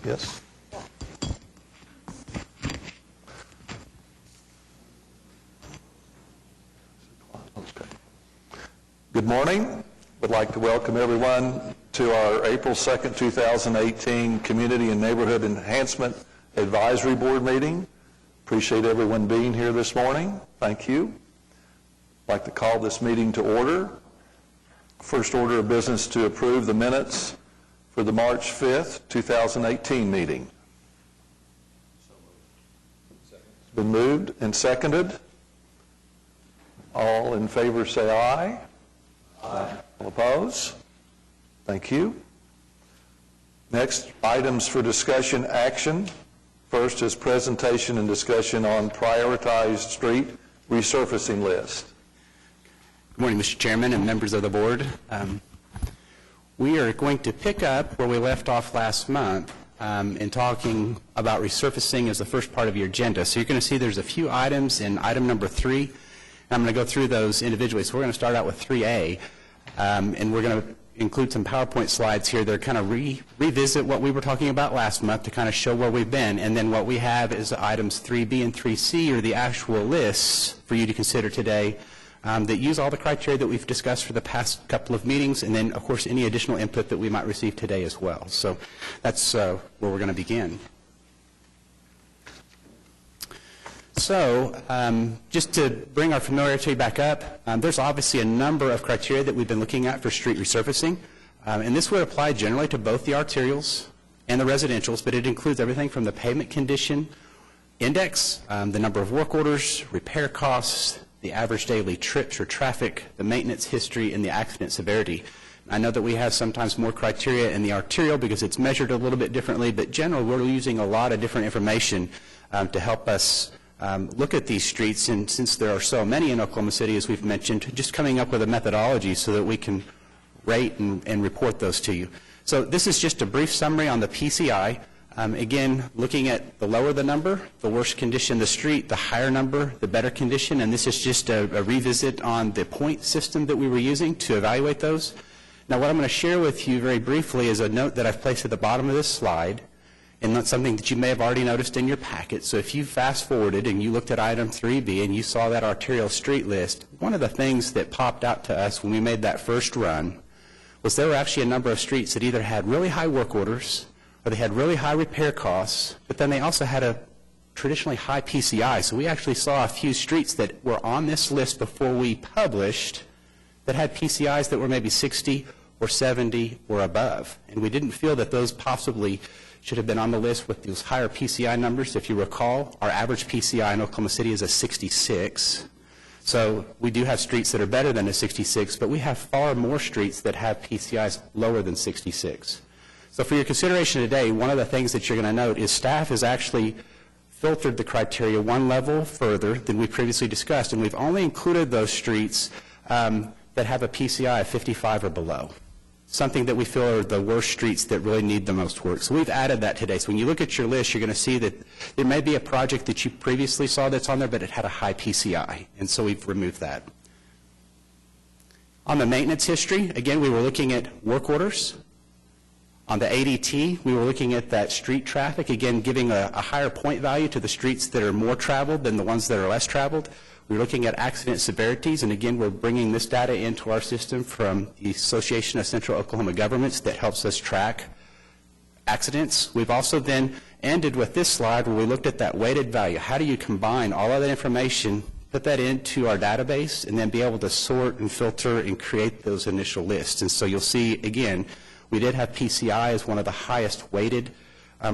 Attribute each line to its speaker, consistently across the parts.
Speaker 1: Yes. Okay. Good morning. Would like to welcome everyone to our April 2nd, 2018 Community and Neighborhood Enhancement Advisory Board meeting. Appreciate everyone being here this morning. Thank you. I'd like to call this meeting to order. First order of business to approve the minutes for the March 5th, 2018 meeting. It's been moved and seconded. All in favor say aye. Aye. All opposed? Thank you. Next, items for discussion action. First is presentation and discussion on prioritized street resurfacing list.
Speaker 2: Good morning, Mr. Chairman and members of the board. We are going to pick up where we left off last month in talking about resurfacing as the first part of your agenda. So you're going to see there's a few items in item number 3. And I'm going to go through those individually. So we're going to start out with 3A, and we're going to include some PowerPoint slides here that kind of revisit what we were talking about last month to kind of show where we've been. And then what we have is items 3B and 3C are the actual lists for you to consider today that use all the criteria that we've discussed for the past couple of meetings, and then, of course, any additional input that we might receive today as well. So that's where we're going to begin. So just to bring our familiarity back up, there's obviously a number of criteria that we've been looking at for street resurfacing, and this would apply generally to both the arterials and the residentials, but it includes everything from the pavement condition index, the number of work orders, repair costs, the average daily trips or traffic, the maintenance history, and the accident severity. I know that we have sometimes more criteria in the arterial because it's measured a little bit differently, but generally we're using a lot of different information to help us look at these streets, and since there are so many in Oklahoma City, as we've mentioned, just coming up with a methodology so that we can rate and report those to you. So this is just a brief summary on the PCI. Again, looking at the lower the number, the worse condition the street, the higher number, the better condition, and this is just a revisit on the point system that we were using to evaluate those. Now what I'm going to share with you very briefly is a note that I've placed at the bottom of this slide, and that's something that you may have already noticed in your packet. So if you fast forwarded and you looked at item 3B and you saw that arterial street list, one of the things that popped out to us when we made that first run was there were actually a number of streets that either had really high work orders or they had really high repair costs, but then they also had a traditionally high PCI. So we actually saw a few streets that were on this list before we published that had PCIs that were maybe 60 or 70 or above. And we didn't feel that those possibly should have been on the list with those higher PCI numbers. If you recall, our average PCI in Oklahoma City is a 66. So we do have streets that are better than a 66, but we have far more streets that have PCIs lower than 66. So for your consideration today, one of the things that you're going to note is staff has actually filtered the criteria one level further than we previously discussed, and we've only included those streets that have a PCI of 55 or below, something that we feel are the worst streets that really need the most work. So we've added that today. So when you look at your list, you're going to see that there may be a project that you previously saw that's on there, but it had a high PCI, and so we've removed that. On the maintenance history, again, we were looking at work orders. On the ADT, we were looking at that street traffic, again, giving a higher point value to the streets that are more traveled than the ones that are less traveled. We're looking at accident severities, and again, we're bringing this data into our system from the Association of Central Oklahoma Governments that helps us track accidents. We've also then ended with this slide where we looked at that weighted value. How do you combine all of that information, put that into our database, and then be able to sort and filter and create those initial lists? And so you'll see, again, we did have PCI as one of the highest weighted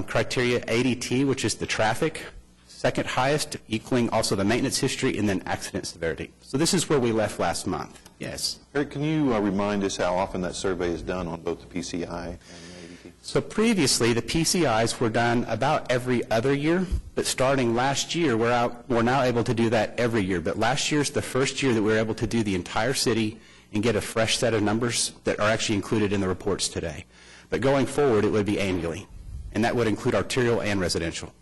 Speaker 2: criteria, ADT, which is the traffic, second highest, equaling also the maintenance history, and then accident severity. So this is where we left last month. Yes?
Speaker 1: Eric, can you remind us how often that survey is done on both the PCI and the ADT?
Speaker 2: So previously, the PCIs were done about every other year, but starting last year, we're now able to do that every year. But last year's the first year that we were able to do the entire city and get a fresh set of numbers that are actually included in the reports today. But going forward, it would be annually, and that would include arterial and residential.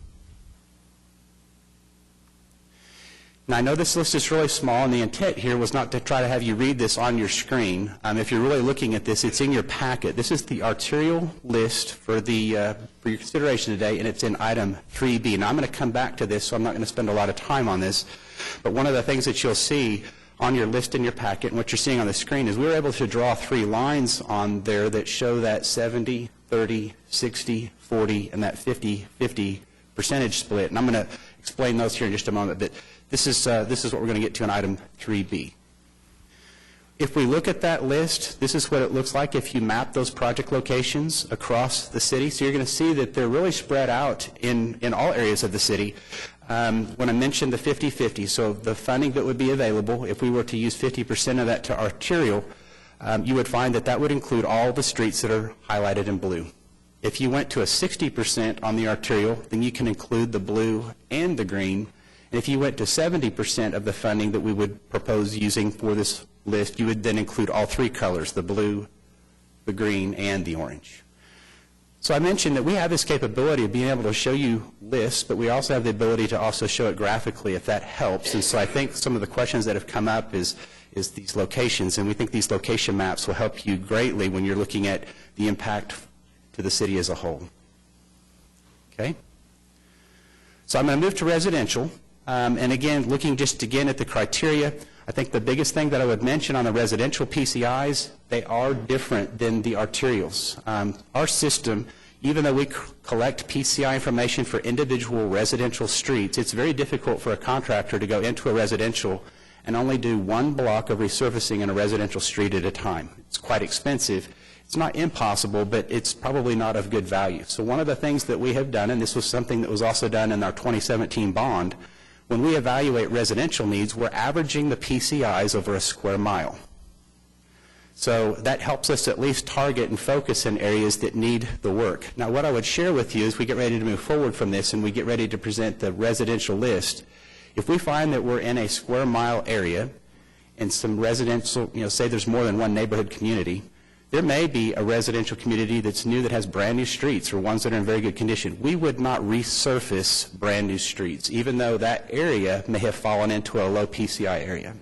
Speaker 2: Now, I know this list is really small, and the intent here was not to try to have you read this on your screen. If you're really looking at this, it's in your packet. This is the arterial list for your consideration today, and it's in item 3B. Now, I'm going to come back to this, so I'm not going to spend a lot of time on this. But one of the things that you'll see on your list in your packet, and what you're seeing on the screen, is we were able to draw 3 lines on there that show that 70, 30, 60, 40, and that 50-50 percentage split. And I'm going to explain those here in just a moment. But this is what we're going to get to in item 3B. If we look at that list, this is what it looks like if you map those project locations across the city. So you're going to see that they're really spread out in all areas of the city. When I mentioned the 50-50, so the funding that would be available, if we were to use 50% of that to arterial, you would find that that would include all the streets that are highlighted in blue. If you went to a 60% on the arterial, then you can include the blue and the green. And if you went to 70% of the funding that we would propose using for this list, you would then include all 3 colors, the blue, the green, and the orange. So I mentioned that we have this capability of being able to show you lists, but we also have the ability to also show it graphically if that helps. And so I think some of the questions that have come up is these locations, and we think these location maps will help you greatly when you're looking at the impact to the city as a whole. Okay? So I'm going to move to residential. And again, looking just again at the criteria, I think the biggest thing that I would mention on the residential PCIs, they are different than the arterials. Our system, even though we collect PCI information for individual residential streets, it's very difficult for a contractor to go into a residential and only do 1 block of resurfacing in a residential street at a time. It's quite expensive. It's not impossible, but it's probably not of good value. So one of the things that we have done, and this was something that was also done in our 2017 bond, when we evaluate residential needs, we're averaging the PCIs over a square mile. So that helps us at least target and focus in areas that need the work. Now, what I would share with you as we get ready to move forward from this and we get ready to present the residential list, if we find that we're in a square mile area in some residential, say there's more than one neighborhood community, there may be a residential community that's new that has brand new streets or ones that are in very good condition. We would not resurface brand new streets, even though that area may have fallen into a low PCI area.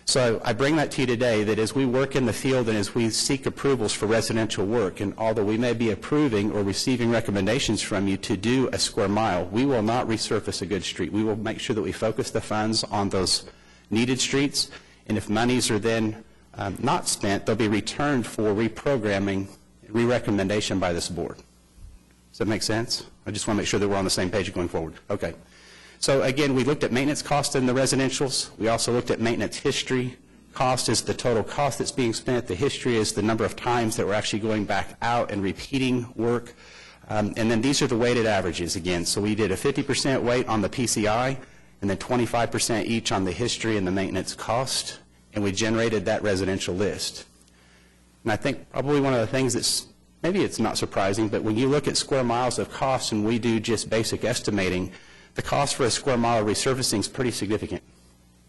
Speaker 2: So I bring that to you today, that as we work in the field and as we seek approvals for residential work, and although we may be approving or receiving recommendations from you to do a square mile, we will not resurface a good street. We will make sure that we focus the funds on those needed streets, and if monies are then not spent, they'll be returned for reprogramming, re-recommendation by this board. Does that make sense? I just want to make sure that we're on the same page going forward. Okay. So again, we looked at maintenance cost in the residentials. We also looked at maintenance history. Cost is the total cost that's being spent. The history is the number of times that we're actually going back out and repeating work. And then these are the weighted averages again. So we did a 50% weight on the PCI and then 25% each on the history and the maintenance cost. And we generated that residential list. And I think probably one of the things that's, maybe it's not surprising, but when you look at square miles of cost and we do just basic estimating, the cost for a square mile of resurfacing is pretty significant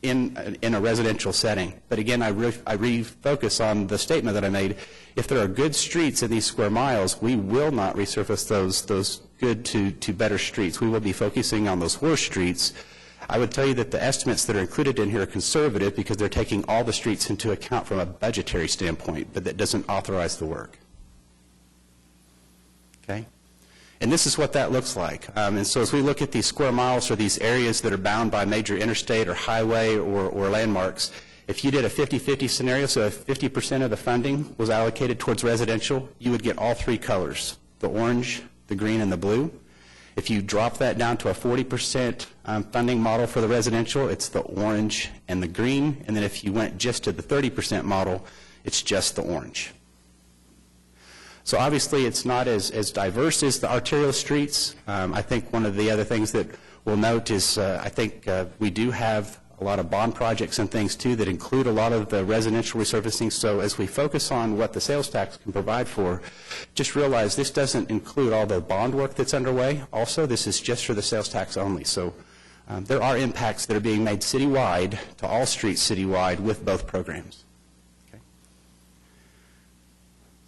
Speaker 2: in a residential setting. But again, I refocus on the statement that I made. If there are good streets in these square miles, we will not resurface those good to better streets. We will be focusing on those worse streets. I would tell you that the estimates that are included in here are conservative because they're taking all the streets into account from a budgetary standpoint, but that doesn't authorize the work. Okay? And this is what that looks like. And so as we look at these square miles or these areas that are bound by major interstate or highway or landmarks, if you did a 50-50 scenario, so if 50% of the funding was allocated towards residential, you would get all 3 colors, the orange, the green, and the blue. If you drop that down to a 40% funding model for the residential, it's the orange and the green. And then if you went just to the 30% model, it's just the orange. So obviously it's not as diverse as the arterial streets. I think one of the other things that we'll note is I think we do have a lot of bond projects and things too that include a lot of the residential resurfacing. So as we focus on what the sales tax can provide for, just realize this doesn't include all the bond work that's underway. Also, this is just for the sales tax only. So there are impacts that are being made citywide to all streets citywide with both programs. Okay.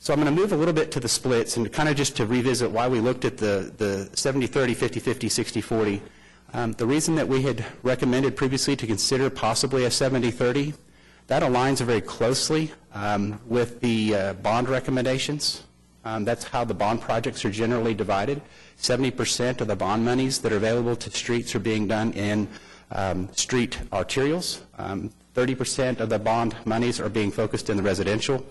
Speaker 2: So I'm going to move a little bit to the splits and kind of just to revisit why we looked at the 70-30, 50-50, 60-40. The reason that we had recommended previously to consider possibly a 70-30, that aligns very closely with the bond recommendations. That's how the bond projects are generally divided. 70% of the bond monies that are available to streets are being done in street arterials. 30% of the bond monies are being focused in the residential.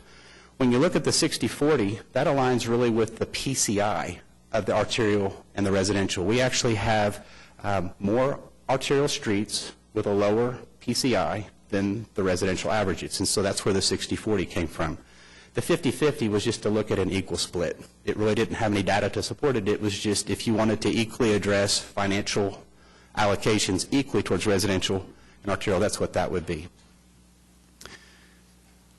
Speaker 2: When you look at the 60-40, that aligns really with the PCI of the arterial and the residential. We actually have more arterial streets with a lower PCI than the residential averages, and so that's where the 60-40 came from. The 50-50 was just to look at an equal split. It really didn't have any data to support it. It was just if you wanted to equally address financial allocations equally towards residential and arterial, that's what that would be.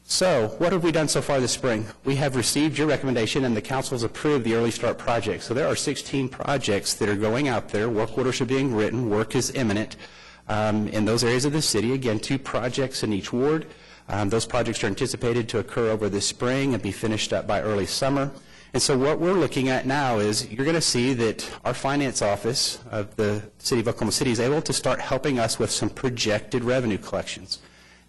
Speaker 2: So what have we done so far this spring? We have received your recommendation and the council has approved the early start project. So there are 16 projects that are going out there. Work orders are being written. Work is imminent in those areas of the city. Again, 2 projects in each ward. Those projects are anticipated to occur over this spring and be finished up by early summer. And so what we're looking at now is you're going to see that our finance office of the City of Oklahoma City is able to start helping us with some projected revenue collections.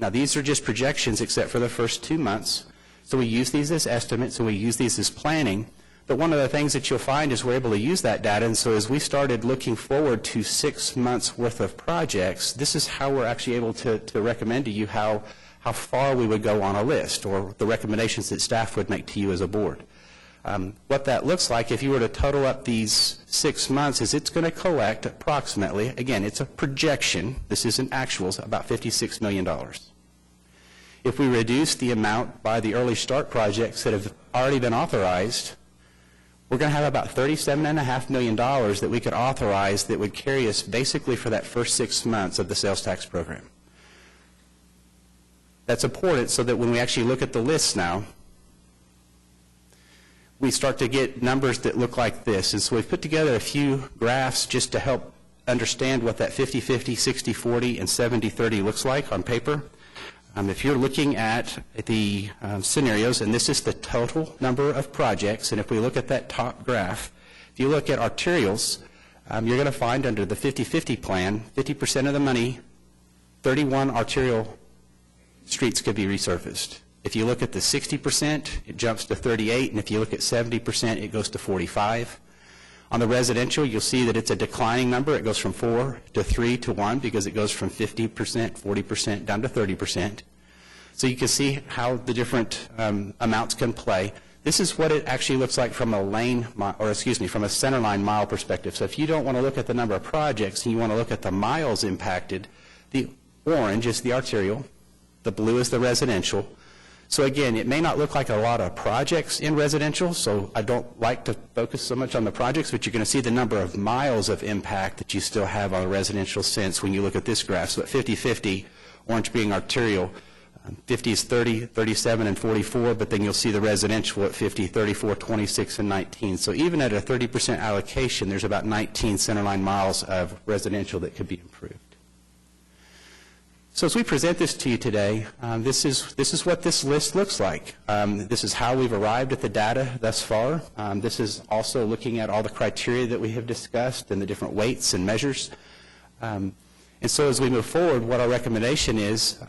Speaker 2: Now, these are just projections except for the first 2 months. So we use these as estimates and we use these as planning. But one of the things that you'll find is we're able to use that data. And so as we started looking forward to 6 months worth of projects, this is how we're actually able to recommend to you how far we would go on a list or the recommendations that staff would make to you as a board. What that looks like, if you were to total up these 6 months, is it's going to collect approximately, again, it's a projection, this isn't actuals, about $56 million. If we reduce the amount by the early start projects that have already been authorized, we're going to have about $37.5 million that we could authorize that would carry us basically for that first 6 months of the sales tax program. That's important so that when we actually look at the lists now, we start to get numbers that look like this. And so we've put together a few graphs just to help understand what that 50-50, 60-40, and 70-30 looks like on paper. If you're looking at the scenarios, and this is the total number of projects, and if we look at that top graph, if you look at arterials, you're going to find under the 50-50 plan, 50% of the money, 31 arterial streets could be resurfaced. If you look at the 60%, it jumps to 38, and if you look at 70%, it goes to 45. On the residential, you'll see that it's a declining number. It goes from 4 to 3 to 1 because it goes from 50%, 40% down to 30%. So you can see how the different amounts can play. This is what it actually looks like from a from a center line mile perspective. So if you don't want to look at the number of projects and you want to look at the miles impacted, the orange is the arterial, the blue is the residential. So again, it may not look like a lot of projects in residential, so I don't like to focus so much on the projects, but you're going to see the number of miles of impact that you still have on a residential sense when you look at this graph. So at 50-50, orange being arterial, 50 is 30, 37, and 44, but then you'll see the residential at 50, 34, 26, and 19. So even at a 30% allocation, there's about 19 centerline miles of residential that could be improved. So as we present this to you today, this is what this list looks like. This is how we've arrived at the data thus far. This is also looking at all the criteria that we have discussed and the different weights and measures. And so as we move forward, what our recommendation is,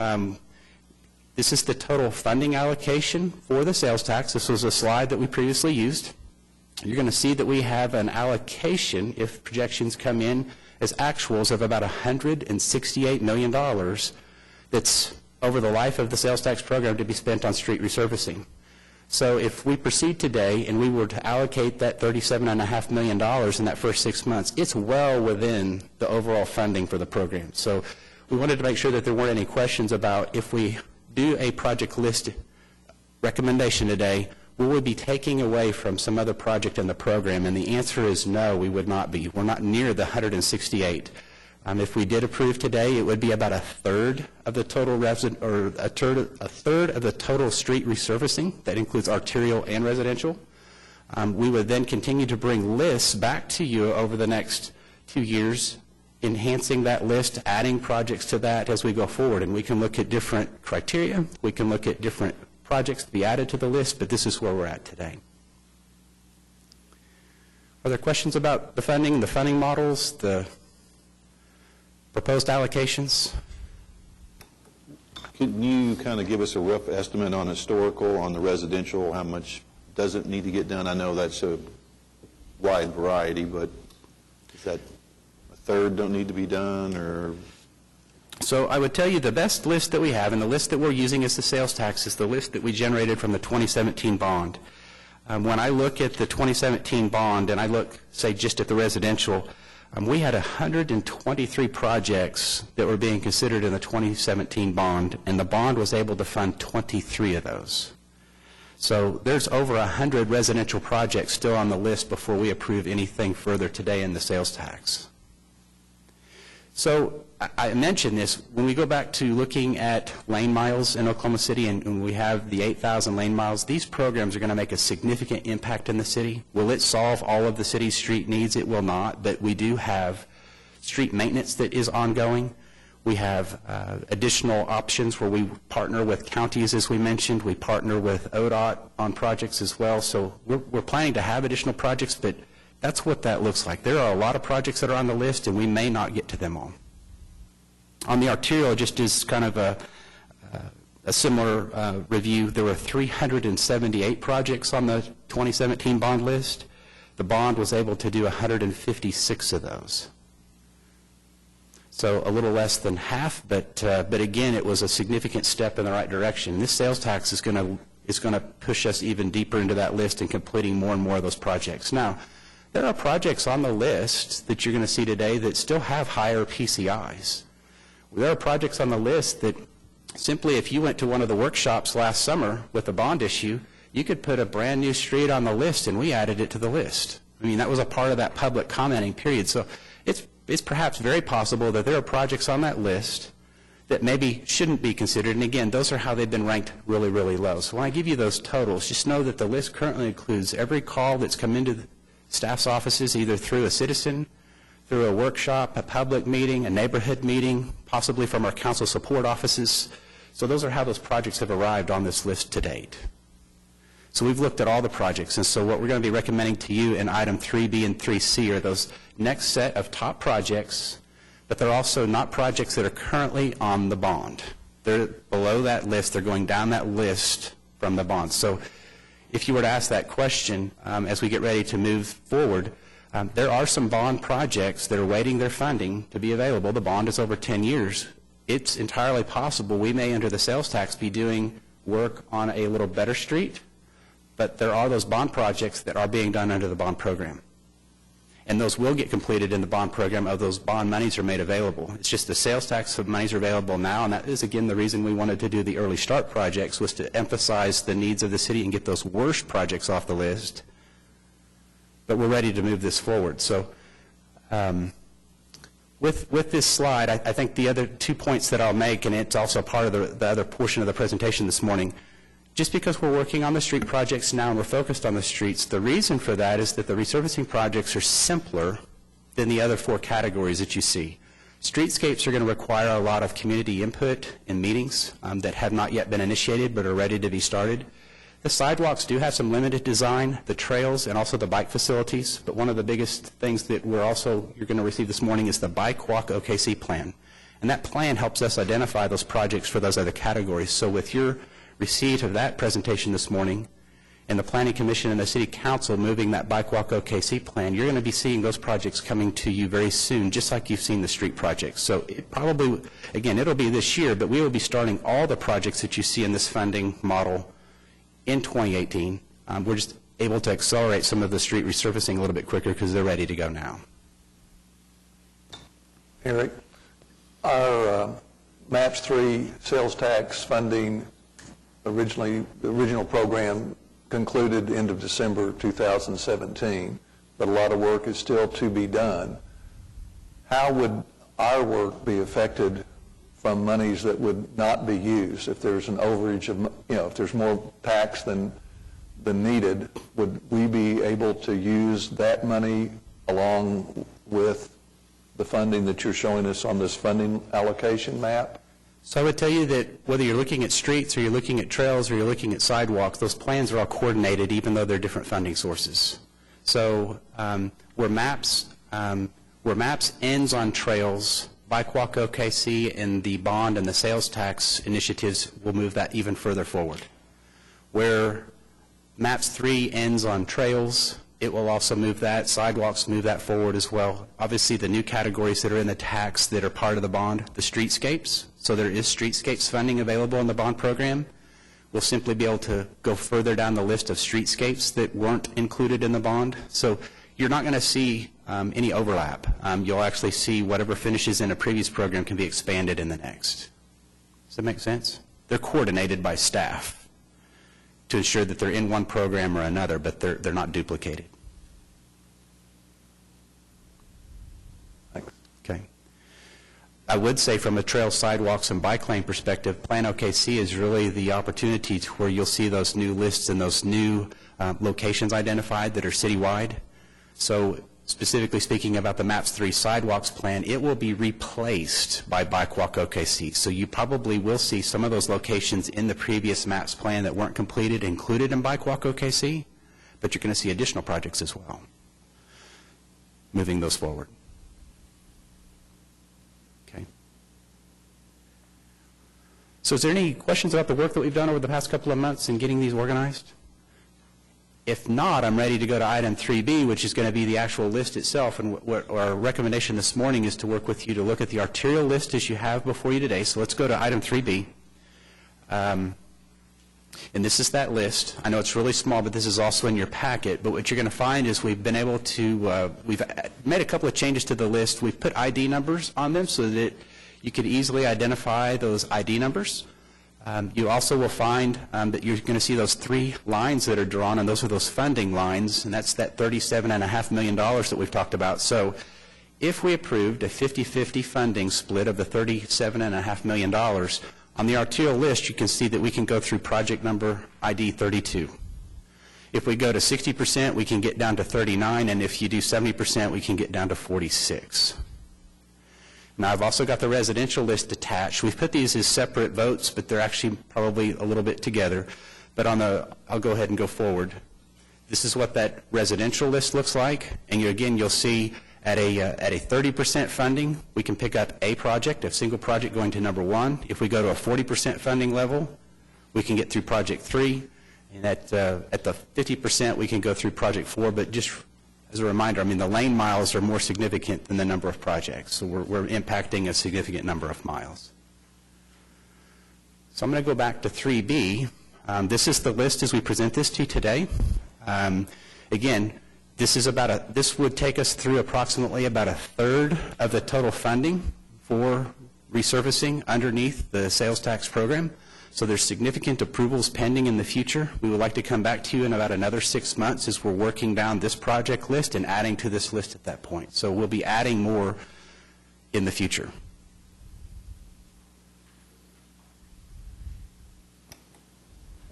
Speaker 2: this is the total funding allocation for the sales tax. This was a slide that we previously used. You're going to see that we have an allocation, if projections come in as actuals, of about $168 million that's over the life of the sales tax program to be spent on street resurfacing. So if we proceed today and we were to allocate that $37.5 million in that first 6 months, it's well within the overall funding for the program. So we wanted to make sure that there weren't any questions about if we do a project list recommendation today, will we be taking away from some other project in the program? And the answer is no, we would not be. We're not near the 168. If we did approve today, it would be about a third of the total a third of the total street resurfacing. That includes arterial and residential. We would then continue to bring lists back to you over the next 2 years, enhancing that list, adding projects to that as we go forward. And we can look at different criteria. We can look at different projects to be added to the list, but this is where we're at today. Are there questions about the funding models, the Proposed allocations?
Speaker 3: Can you kind of give us a rough estimate on historical, on the residential, how much does it need to get done? I know that's a wide variety, but is that a third don't need to be done, or?
Speaker 2: So I would tell you the best list that we have, and the list that we're using as the sales tax, is the list that we generated from the 2017 bond. When I look at the 2017 bond, and I look, say, just at the residential, we had 123 projects that were being considered in the 2017 bond, and the bond was able to fund 23 of those. So there's over 100 residential projects still on the list before we approve anything further today in the sales tax. So I mentioned this, when we go back to looking at lane miles in Oklahoma City, and we have the 8,000 lane miles, these programs are going to make a significant impact in the city. Will it solve all of the city's street needs? It will not, but we do have street maintenance that is ongoing. We have additional options where we partner with counties, as we mentioned. We partner with ODOT on projects as well. So we're planning to have additional projects, but that's what that looks like. There are a lot of projects that are on the list, and we may not get to them all. On the arterial, just as kind of a similar review, there were 378 projects on the 2017 bond list. The bond was able to do 156 of those. So a little less than half, but again, it was a significant step in the right direction. This sales tax is going to push us even deeper into that list and completing more and more of those projects. Now, there are projects on the list that you're going to see today that still have higher PCIs. There are projects on the list that simply, if you went to one of the workshops last summer with a bond issue, you could put a brand new street on the list, and we added it to the list. I mean, that was a part of that public commenting period. So it's perhaps very possible that there are projects on that list that maybe shouldn't be considered. And again, those are how they've been ranked really, really low. So when I give you those totals, just know that the list currently includes every call that's come into the staff's offices, either through a citizen, through a workshop, a public meeting, a neighborhood meeting, possibly from our council support offices. So those are how those projects have arrived on this list to date. So we've looked at all the projects, and so what we're going to be recommending to you in item 3B and 3C are those next set of top projects, but they're also not projects that are currently on the bond. They're below that list. They're going down that list from the bond. So if you were to ask that question as we get ready to move forward, there are some bond projects that are waiting their funding to be available. The bond is over 10 years. It's entirely possible we may, under the sales tax, be doing work on a little better street, but there are those bond projects that are being done under the bond program. And those will get completed in the bond program of those bond monies are made available. It's just the sales tax monies are available now, and that is, again, the reason we wanted to do the early start projects, was to emphasize the needs of the city and get those worst projects off the list. But we're ready to move this forward. So with this slide, I think the other 2 points that I'll make, and it's also part of the other portion of the presentation this morning, just because we're working on the street projects now and we're focused on the streets, the reason for that is that the resurfacing projects are simpler than the other 4 categories that you see. Streetscapes are going to require a lot of community input and meetings that have not yet been initiated but are ready to be started. The sidewalks do have some limited design, the trails, and also the bike facilities, but one of the biggest things that you're going to receive this morning is the Bike Walk OKC plan. And that plan helps us identify those projects for those other categories. So with your receipt of that presentation this morning and the Planning Commission and the City Council moving that Bike Walk OKC plan, you're going to be seeing those projects coming to you very soon, just like you've seen the street projects. So it probably, again, it'll be this year, but we will be starting all the projects that you see in this funding model in 2018. We're just able to accelerate some of the street resurfacing a little bit quicker because they're ready to go now.
Speaker 1: Eric, our MAPS 3 sales tax funding, the original program concluded end of December 2017, but a lot of work is still to be done. How would our work be affected from monies that would not be used? If there's an overage of, if there's more tax than needed, would we be able to use that money along with the funding that you're showing us on this funding allocation map?
Speaker 2: So I would tell you that whether you're looking at streets or you're looking at trails or you're looking at sidewalks, those plans are all coordinated even though they're different funding sources. So where MAPS ends on trails, BIQUAC OKC and the bond and the sales tax initiatives will move that even further forward. Where MAPS 3 ends on trails, it will also move that. Sidewalks move that forward as well. Obviously, the new categories that are in the tax that are part of the bond, the streetscapes, so there is streetscapes funding available in the bond program. We'll simply be able to go further down the list of streetscapes that weren't included in the bond. So you're not going to see any overlap. You'll actually see whatever finishes in a previous program can be expanded in the next. Does that make sense? They're coordinated by staff to ensure that they're in one program or another, but they're not duplicated.
Speaker 1: Thanks.
Speaker 2: Okay. I would say from a trail, sidewalks, and bike lane perspective, Plan OKC is really the opportunity to where you'll see those new lists and those new locations identified that are citywide. So specifically speaking about the MAPS 3 sidewalks plan, it will be replaced by BIQUAC OKC. So you probably will see some of those locations in the previous MAPS plan that weren't completed included in BIQUAC OKC, but you're going to see additional projects as well, moving those forward. Okay. So is there any questions about the work that we've done over the past couple of months in getting these organized? If not, I'm ready to go to item 3B, which is going to be the actual list itself. And our recommendation this morning is to work with you to look at the arterial list as you have before you today. So let's go to item 3B. And this is that list. I know it's really small, but this is also in your packet. But what you're going to find is we've been able to, we've made a couple of changes to the list. We've put ID numbers on them so that you could easily identify those ID numbers. You also will find that you're going to see those three lines that are drawn, and those are those funding lines, and that's that $37.5 million that we've talked about. So if we approved a 50-50 funding split of the $37.5 million, on the arterial list you can see that we can go through project number ID 32. If we go to 60%, we can get down to 39, and if you do 70%, we can get down to 46. Now, I've also got the residential list attached. We've put these as separate votes, but they're actually probably a little bit together. But I'll go ahead and go forward. This is what that residential list looks like. And again, you'll see at a 30% funding, we can pick up a project, a single project going to number 1. If we go to a 40% funding level, we can get through project 3. And at the 50%, we can go through project 4. But just as a reminder, I mean, the lane miles are more significant than the number of projects, so we're impacting a significant number of miles. So I'm going to go back to 3B. This is the list as we present this to you today. Again, this would take us through approximately about a third of the total funding for resurfacing underneath the sales tax program. So there's significant approvals pending in the future. We would like to come back to you in about another 6 months as we're working down this project list and adding to this list at that point. So we'll be adding more in the future.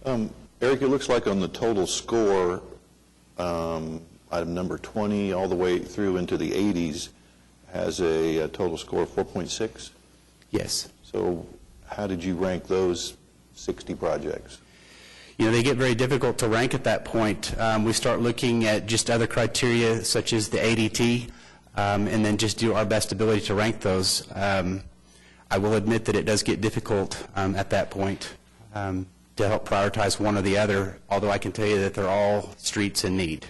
Speaker 3: Eric, it looks like on the total score, item number 20 all the way through into the 80s has a total score of 4.6?
Speaker 2: Yes.
Speaker 3: So how did you rank those 60 projects?
Speaker 2: You know, they get very difficult to rank at that point. We start looking at just other criteria such as the ADT, and then just do our best ability to rank those. I will admit that it does get difficult at that point to help prioritize one or the other, although I can tell you that they're all streets in need.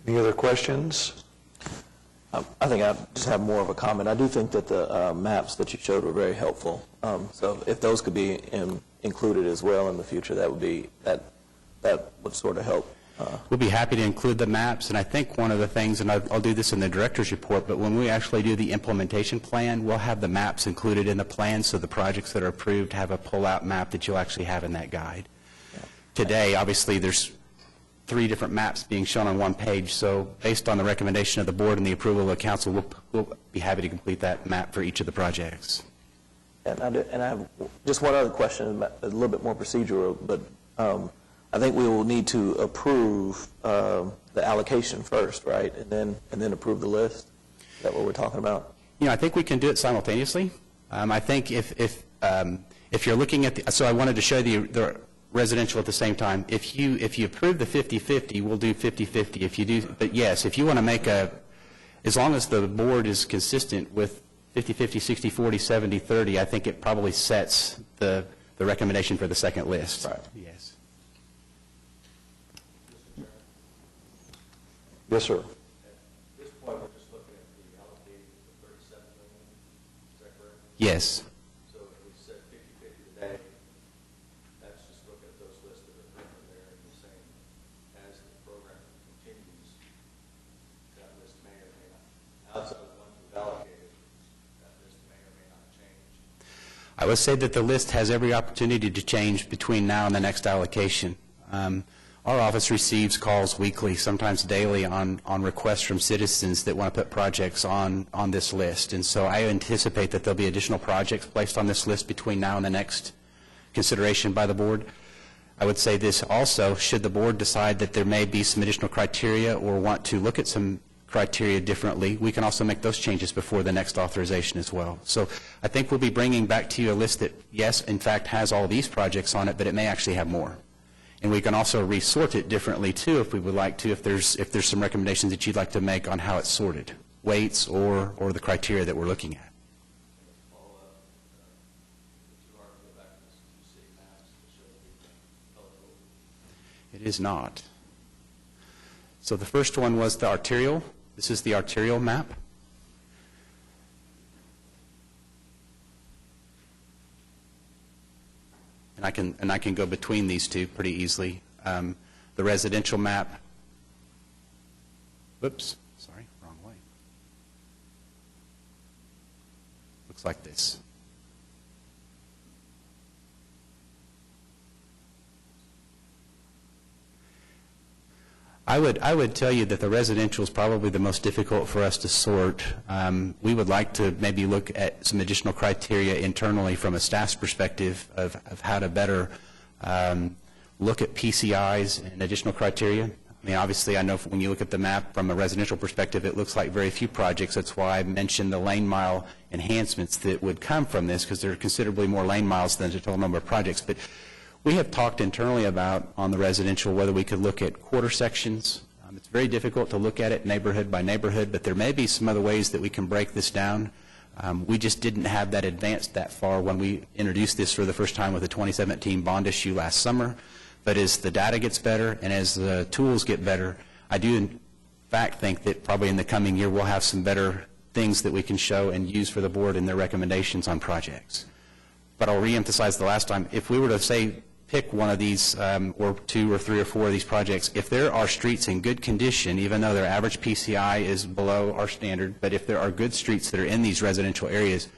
Speaker 1: Any other questions?
Speaker 4: I think I just have more of a comment. I do think that the maps that you showed were very helpful. So if those could be included as well in the future, that would sort of help.
Speaker 2: We'll be happy to include the maps, and I think one of the things, and I'll do this in the director's report, but when we actually do the implementation plan, we'll have the maps included in the plan, so the projects that are approved have a pull-out map that you'll actually have in that guide. Yeah. Today, obviously, there's 3 different maps being shown on one page, so based on the recommendation of the board and the approval of the council, we'll be happy to complete that map for each of the projects.
Speaker 4: And I have just one other question, a little bit more procedural, but I think we will need to approve the allocation first, right, and then approve the list. Is that what we're talking about?
Speaker 2: You know, I think we can do it simultaneously. I think if If you're looking at the, so I wanted to show the residential at the same time. If you approve the 50/50, we'll do 50/50. If you do, but yes, if you want to make as long as the board is consistent with 50/50, 60/40, 70/30, I think it probably sets the recommendation for the second list.
Speaker 4: Right.
Speaker 2: Yes.
Speaker 1: Yes, sir.
Speaker 5: At this point, we're just looking at the allocated the 37 million, is that correct?
Speaker 2: Yes.
Speaker 5: So if we said 50/50 today, that's just looking at those lists that are written there, and you're saying as the program continues, that list may or may not, outside of the ones we've allocated, that list may or may not change.
Speaker 2: I would say that the list has every opportunity to change between now and the next allocation. Our office receives calls weekly, sometimes daily, on requests from citizens that want to put projects on this list. And so I anticipate that there'll be additional projects placed on this list between now and the next consideration by the board. I would say this also, should the board decide that there may be some additional criteria or want to look at some criteria differently, we can also make those changes before the next authorization as well. So I think we'll be bringing back to you a list that, yes, in fact, has all these projects on it, but it may actually have more. And we can also resort it differently, too, if we would like to, if there's some recommendations that you'd like to make on how it's sorted, weights or the criteria that we're looking at.
Speaker 5: Follow-up, too hard to go back to this 2 city maps to show the eligibility.
Speaker 2: It is not. So the first one was the arterial. This is the arterial map. And I can go between these two pretty easily. The residential map. Whoops, sorry, wrong way. Looks like this. I would tell you that the residential is probably the most difficult for us to sort. We would like to maybe look at some additional criteria internally from a staff's perspective of how to better look at PCIs and additional criteria. I mean, obviously, I know when you look at the map from a residential perspective, it looks like very few projects. That's why I mentioned the lane mile enhancements that would come from this, because there are considerably more lane miles than the total number of projects. But we have talked internally about, on the residential, whether we could look at quarter sections. It's very difficult to look at it neighborhood by neighborhood, but there may be some other ways that we can break this down. We just didn't have that advanced that far when we introduced this for the first time with the 2017 bond issue last summer. But as the data gets better and as the tools get better, I do in fact think that probably in the coming year we'll have some better things that we can show and use for the board in their recommendations on projects. But I'll reemphasize the last time, if we were to say pick one of these or 2 or 3 or 4 of these projects, if there are streets in good condition, even though their average PCI is below our standard, but if there are good streets that are in these residential areas,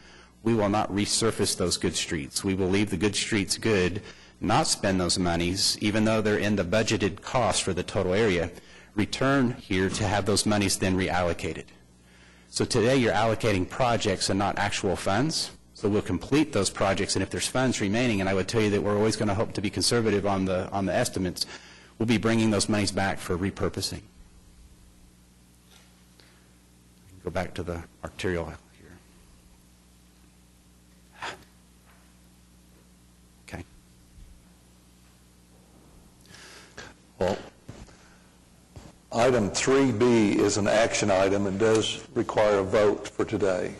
Speaker 2: we will not resurface those good streets. We will leave the good streets good, not spend those monies, even though they're in the budgeted cost for the total area, return here to have those monies then reallocated. So today you're allocating projects and not actual funds. So we'll complete those projects, and if there's funds remaining, and I would tell you that we're always going to hope to be conservative on the estimates, we'll be bringing those monies back for repurposing. Go back to the arterial here. Okay.
Speaker 1: Well, item 3B is an action item and does require a vote for today.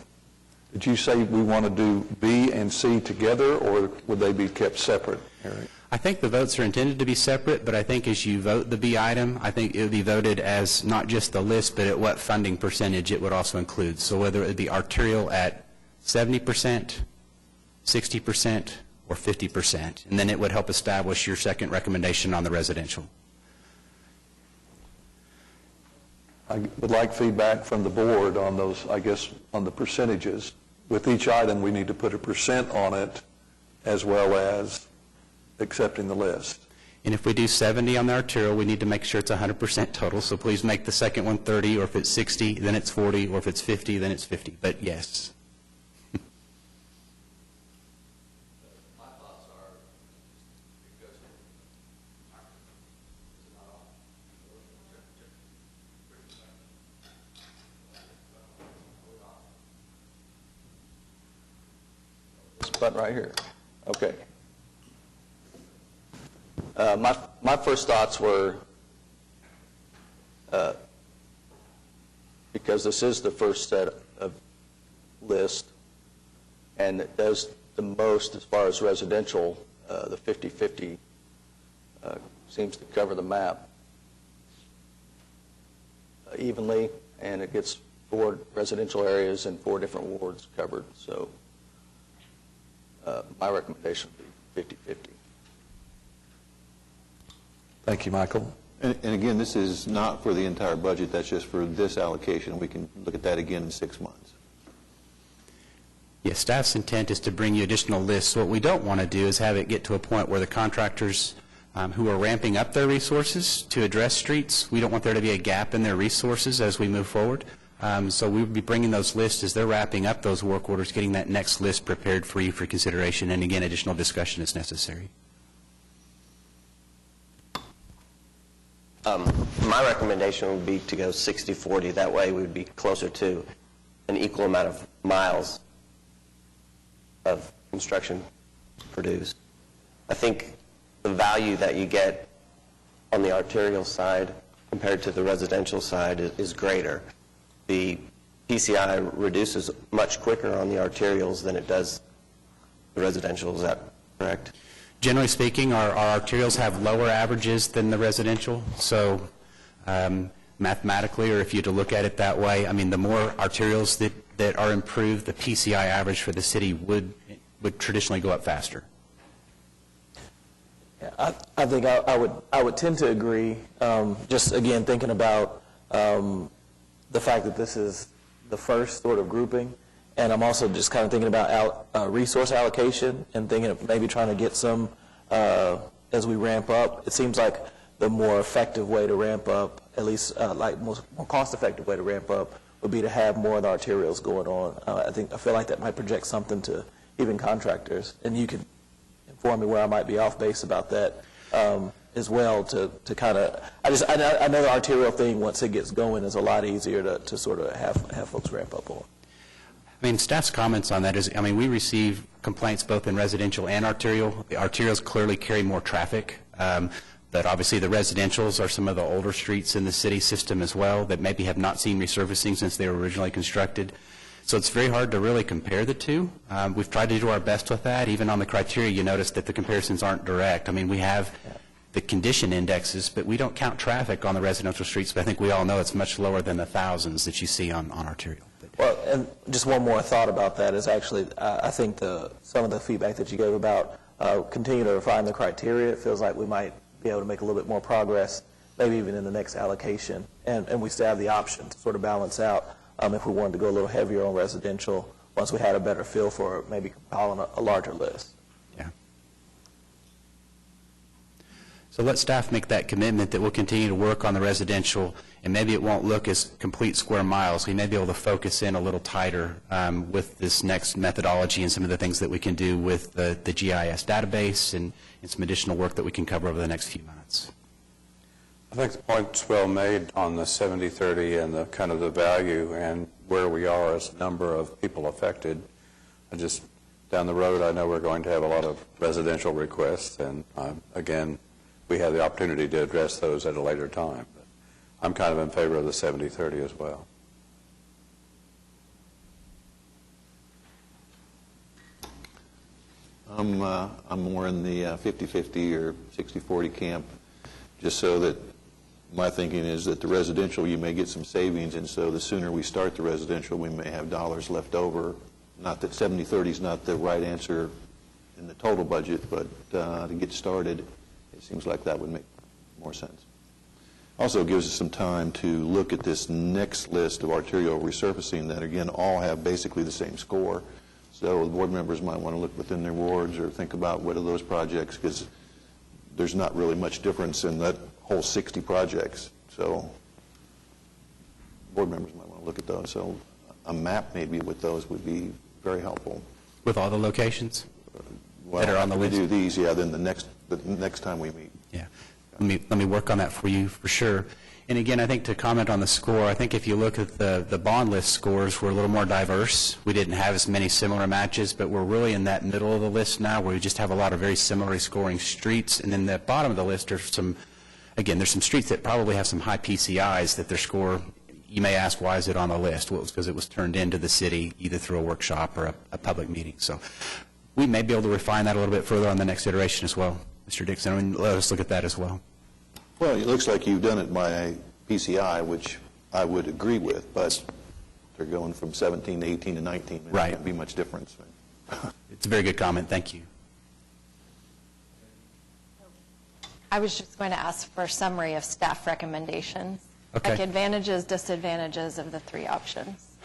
Speaker 1: Did you say we want to do B and C together, or would they be kept separate, Eric?
Speaker 2: I think the votes are intended to be separate, but I think as you vote the B item, I think it would be voted as not just the list, but at what funding percentage it would also include. So whether it would be arterial at 70%, 60%, or 50%. And then it would help establish your second recommendation on the residential.
Speaker 1: I would like feedback from the board on those, I guess, on the percentages. With each item, we need to put a percent on it as well as accepting the list.
Speaker 2: And if we do 70 on the arterial, we need to make sure it's 100% total. So please make the second one 30, or if it's 60, then it's 40, or if it's 50, then it's 50. But yes.
Speaker 5: My thoughts are, because
Speaker 4: This button right here.
Speaker 5: Okay. My first thoughts were, because this is the first set of list, and it does the most as far as residential, the 50/50 seems to cover the map evenly, and it gets 4 residential areas and 4 different wards covered. So my recommendation would be 50/50.
Speaker 1: Thank you, Michael.
Speaker 3: And again, this is not for the entire budget, that's just for this allocation. We can look at that again in 6 months.
Speaker 2: Yes, staff's intent is to bring you additional lists. What we don't want to do is have it get to a point where the contractors who are ramping up their resources to address streets, we don't want there to be a gap in their resources as we move forward. So we would be bringing those lists as they're wrapping up those work orders, getting that next list prepared for you for consideration, and again, additional discussion is necessary.
Speaker 6: My recommendation would be to go 60/40. That way we'd be closer to an equal amount of miles of construction produced. I think the value that you get on the arterial side compared to the residential side is greater. The PCI reduces much quicker on the arterials than it does the residential. Is that correct?
Speaker 2: Generally speaking, our arterials have lower averages than the residential, so mathematically, or if you were to look at it that way, I mean, the more arterials that are improved, the PCI average for the city would traditionally go up faster.
Speaker 4: Yeah, I think I would tend to agree. Just again, thinking about the fact that this is the first sort of grouping, and I'm also just kind of thinking about resource allocation and thinking of maybe trying to get some as we ramp up. It seems like the more effective way to ramp up, at least like more cost-effective way to ramp up, would be to have more of the arterials going on. I feel like that might project something to even contractors, and you can inform me where I might be off base about that as well. To kind of, I know the arterial thing once it gets going is a lot easier to sort of have folks ramp up on.
Speaker 2: I mean, staff's comments on that is, I mean, we receive complaints both in residential and arterial. The arterials clearly carry more traffic, but obviously the residentials are some of the older streets in the city system as well that maybe have not seen resurfacing since they were originally constructed. So it's very hard to really compare the two. We've tried to do our best with that. Even on the criteria, you notice that the comparisons aren't direct. I mean, we have the condition indexes, but we don't count traffic on the residential streets, but I think we all know it's much lower than the thousands that you see on arterial.
Speaker 4: Well, and just one more thought about that is actually, I think some of the feedback that you gave about continue to refine the criteria, it feels like we might be able to make a little bit more progress, maybe even in the next allocation, and we still have the option to sort of balance out if we wanted to go a little heavier on residential once we had a better feel for maybe compiling a larger list.
Speaker 2: Yeah. So let staff make that commitment that we'll continue to work on the residential, and maybe it won't look as complete square miles. We may be able to focus in a little tighter with this next methodology and some of the things that we can do with the GIS database and some additional work that we can cover over the next few months.
Speaker 7: I think the point's well made on the 70/30 and the kind of the value and where we are as a number of people affected. Down the road, I know we're going to have a lot of residential requests, and again, we have the opportunity to address those at a later time. But I'm kind of in favor of the 70/30 as well.
Speaker 3: I'm more in the 50/50 or 60/40 camp, just so that my thinking is that the residential, you may get some savings, and so the sooner we start the residential, we may have dollars left over. Not that 70/30 is not the right answer in the total budget, but to get started, it seems like that would make more sense. Also gives us some time to look at this next list of arterial resurfacing that, again, all have basically the same score. So the board members might want to look within their wards or think about what are those projects, because there's not really much difference in that whole 60 projects. So board members might want to look at those. So a map maybe with those would be very helpful.
Speaker 2: With all the locations
Speaker 3: Well,
Speaker 2: that are on the
Speaker 3: we
Speaker 2: list?
Speaker 3: do these, yeah, then the next time we meet.
Speaker 2: Yeah. Let me work on that for you for sure. And again, I think to comment on the score, I think if you look at the bond list scores, we're a little more diverse. We didn't have as many similar matches, but we're really in that middle of the list now where we just have a lot of very similarly scoring streets. And then the bottom of the list are some, again, there's some streets that probably have some high PCIs that their score, you may ask, why is it on the list? Well, it's because it was turned into the city either through a workshop or a public meeting. So we may be able to refine that a little bit further on the next iteration as well. Mr. Dixon, I mean, let us look at that as well.
Speaker 3: Well, it looks like you've done it by PCI, which I would agree with, but they're going from 17 to 18 to 19. There
Speaker 2: Right.
Speaker 3: won't be much difference.
Speaker 2: It's a very good comment. Thank you.
Speaker 8: I was just going to ask for a summary of staff recommendations.
Speaker 2: Okay.
Speaker 8: Like advantages, disadvantages of the three options.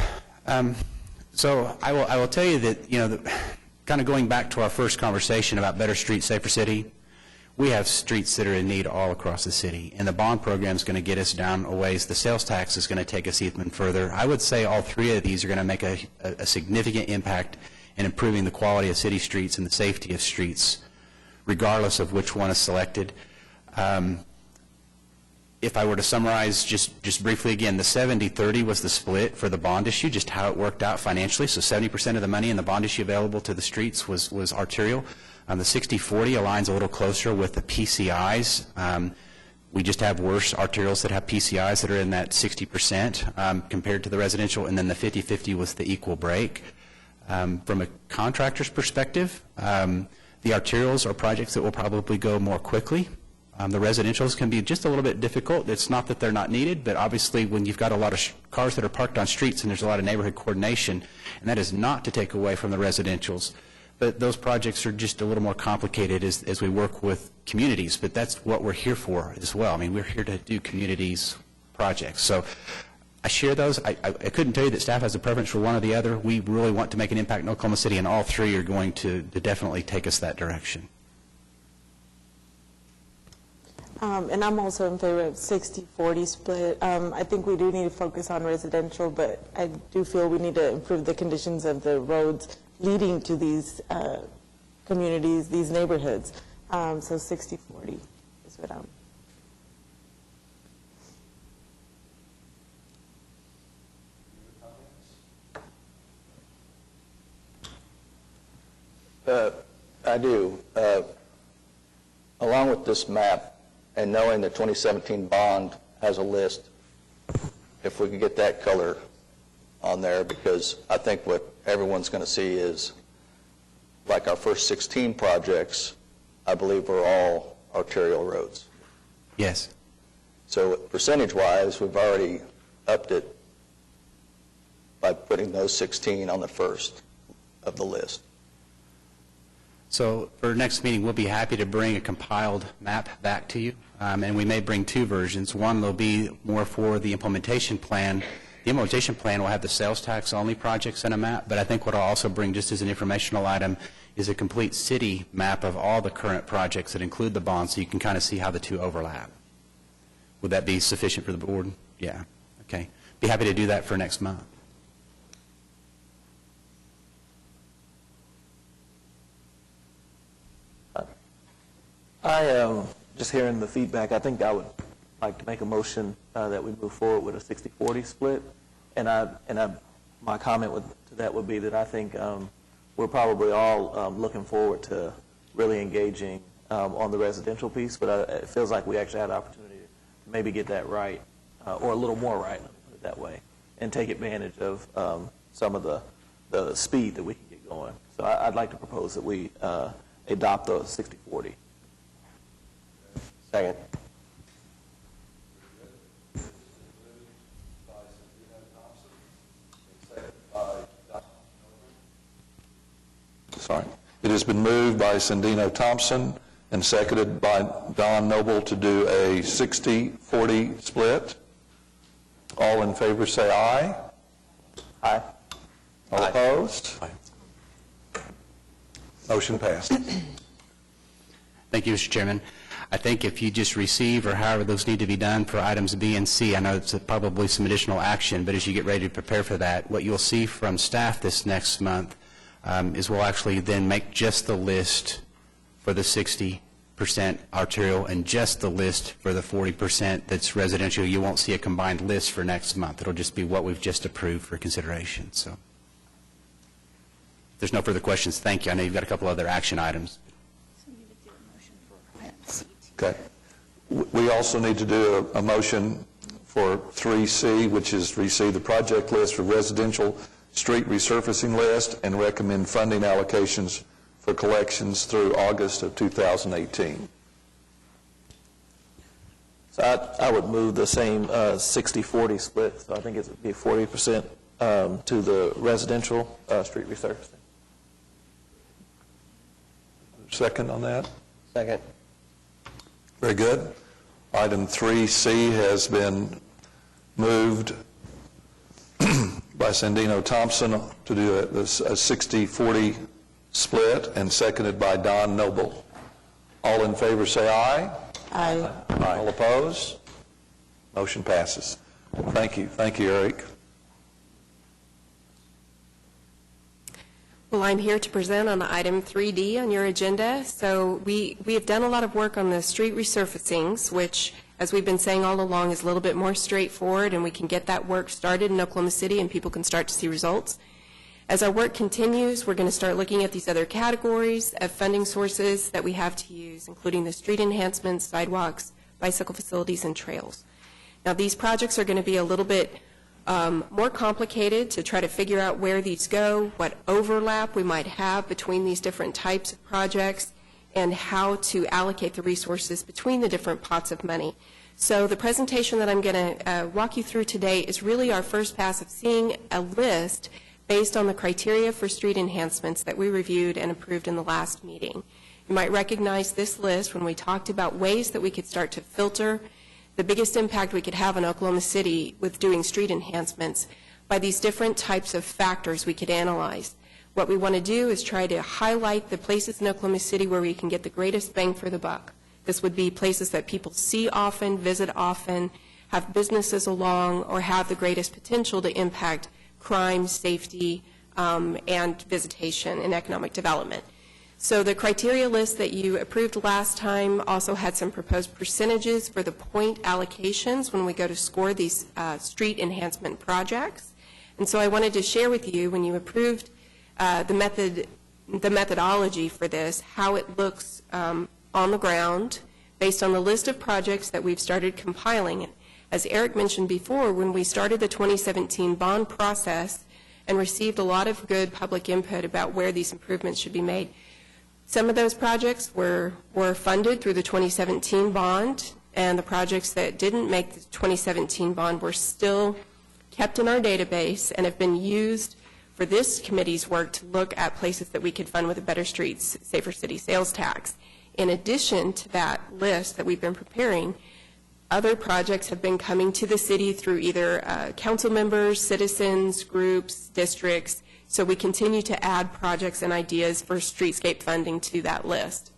Speaker 2: So I will tell you that, kind of going back to our first conversation about better streets, safer city, we have streets that are in need all across the city, and the bond program is going to get us down a ways. The sales tax is going to take us even further. I would say all three of these are going to make a significant impact in improving the quality of city streets and the safety of streets, regardless of which one is selected. If I were to summarize just briefly again, the 70-30 was the split for the bond issue, just how it worked out financially. So 70% of the money in the bond issue available to the streets was arterial. The 60-40 aligns a little closer with the PCIs. We just have worse arterials that have PCIs that are in that 60% compared to the residential, and then the 50-50 was the equal break. From a contractor's perspective, the arterials are projects that will probably go more quickly. The residentials can be just a little bit difficult. It's not that they're not needed, but obviously when you've got a lot of cars that are parked on streets and there's a lot of neighborhood coordination, and that is not to take away from the residentials. But those projects are just a little more complicated as we work with communities, but that's what we're here for as well. I mean, we're here to do communities projects. So I share those. I couldn't tell you that staff has a preference for one or the other. We really want to make an impact in Oklahoma City, and all three are going to definitely take us that direction.
Speaker 9: And I'm also in favor of 60-40 split. I think we do need to focus on residential, but I do feel we need to improve the conditions of the roads leading to these communities, these neighborhoods. So 60-40 is what I'm...
Speaker 5: I do. Along with this map, and knowing the 2017 bond has a list, if we could get that color on there, because I think what everyone's going to see is, like our first 16 projects, I believe are all arterial roads.
Speaker 2: Yes.
Speaker 5: So percentage-wise, we've already upped it by putting those 16 on the first of the list.
Speaker 2: So for next meeting, we'll be happy to bring a compiled map back to you, and we may bring two versions. One will be more for the implementation plan. The implementation plan will have the sales tax only projects in a map, but I think what I'll also bring just as an informational item is a complete city map of all the current projects that include the bond, so you can kind of see how the two overlap. Would that be sufficient for the board? Yeah. Okay. Be happy to do that for next month.
Speaker 4: Just hearing the feedback, I think I would like to make a motion that we move forward with a 60-40 split. My comment to that would be that I think we're probably all looking forward to really engaging on the residential piece, but it feels like we actually had an opportunity to maybe get that right, or a little more right, let me put it that way, and take advantage of some of the speed that we can get going. So I'd like to propose that we adopt the 60-40.
Speaker 6: Second.
Speaker 1: Sorry. It has been moved by Sandino Thompson and seconded by Don Noble to do a 60-40 split. All in favor say aye.
Speaker 4: Aye.
Speaker 1: All opposed? Motion passed.
Speaker 2: Thank you, Mr. Chairman. I think if you just receive, or however those need to be done for items B and C, I know it's probably some additional action, but as you get ready to prepare for that, what you'll see from staff this next month is we'll actually then make just the list for the 60 60% arterial and just the list for the 40% that's residential. You won't see a combined list for next month. It'll just be what we've just approved for consideration. So if there's no further questions, thank you. I know you've got a couple other action items.
Speaker 1: Okay. We also need to do a motion for 3C, which is receive the project list for residential street resurfacing list and recommend funding allocations for collections through August of 2018.
Speaker 4: So I would move the same 60-40 split, so I think it would be 40% to the residential street resurfacing.
Speaker 1: Second on that?
Speaker 6: Second.
Speaker 1: Very good. Item 3C has been moved by Sandino Thompson to do a 60-40 split and seconded by Don Noble. All in favor say aye.
Speaker 9: Aye.
Speaker 1: All opposed? Motion passes. Thank you. Thank you, Eric.
Speaker 10: Well, I'm here to present on item 3D on your agenda. So we have done a lot of work on the street resurfacings, which, as we've been saying all along, is a little bit more straightforward, and we can get that work started in Oklahoma City and people can start to see results. As our work continues, we're going to start looking at these other categories of funding sources that we have to use, including the street enhancements, sidewalks, bicycle facilities, and trails. Now, these projects are going to be a little bit more complicated to try to figure out where these go, what overlap we might have between these different types of projects, and how to allocate the resources between the different pots of money. So the presentation that I'm going to walk you through today is really our first pass of seeing a list based on the criteria for street enhancements that we reviewed and approved in the last meeting. You might recognize this list when we talked about ways that we could start to filter the biggest impact we could have in Oklahoma City with doing street enhancements by these different types of factors we could analyze. What we want to do is try to highlight the places in Oklahoma City where we can get the greatest bang for the buck. This would be places that people see often, visit often, have businesses along, or have the greatest potential to impact crime, safety, and visitation and economic development. So the criteria list that you approved last time also had some proposed percentages for the point allocations when we go to score these street enhancement projects. And so I wanted to share with you, when you approved the methodology for this, how it looks on the ground based on the list of projects that we've started compiling. As Eric mentioned before, when we started the 2017 bond process and received a lot of good public input about where these improvements should be made, some of those projects were funded through the 2017 bond, and the projects that didn't make the 2017 bond were still kept in our database and have been used for this committee's work to look at places that we could fund with a Better Streets, Safer City sales tax. In addition to that list that we've been preparing, other projects have been coming to the city through either council members, citizens, groups, districts. So we continue to add projects and ideas for streetscape funding to that list.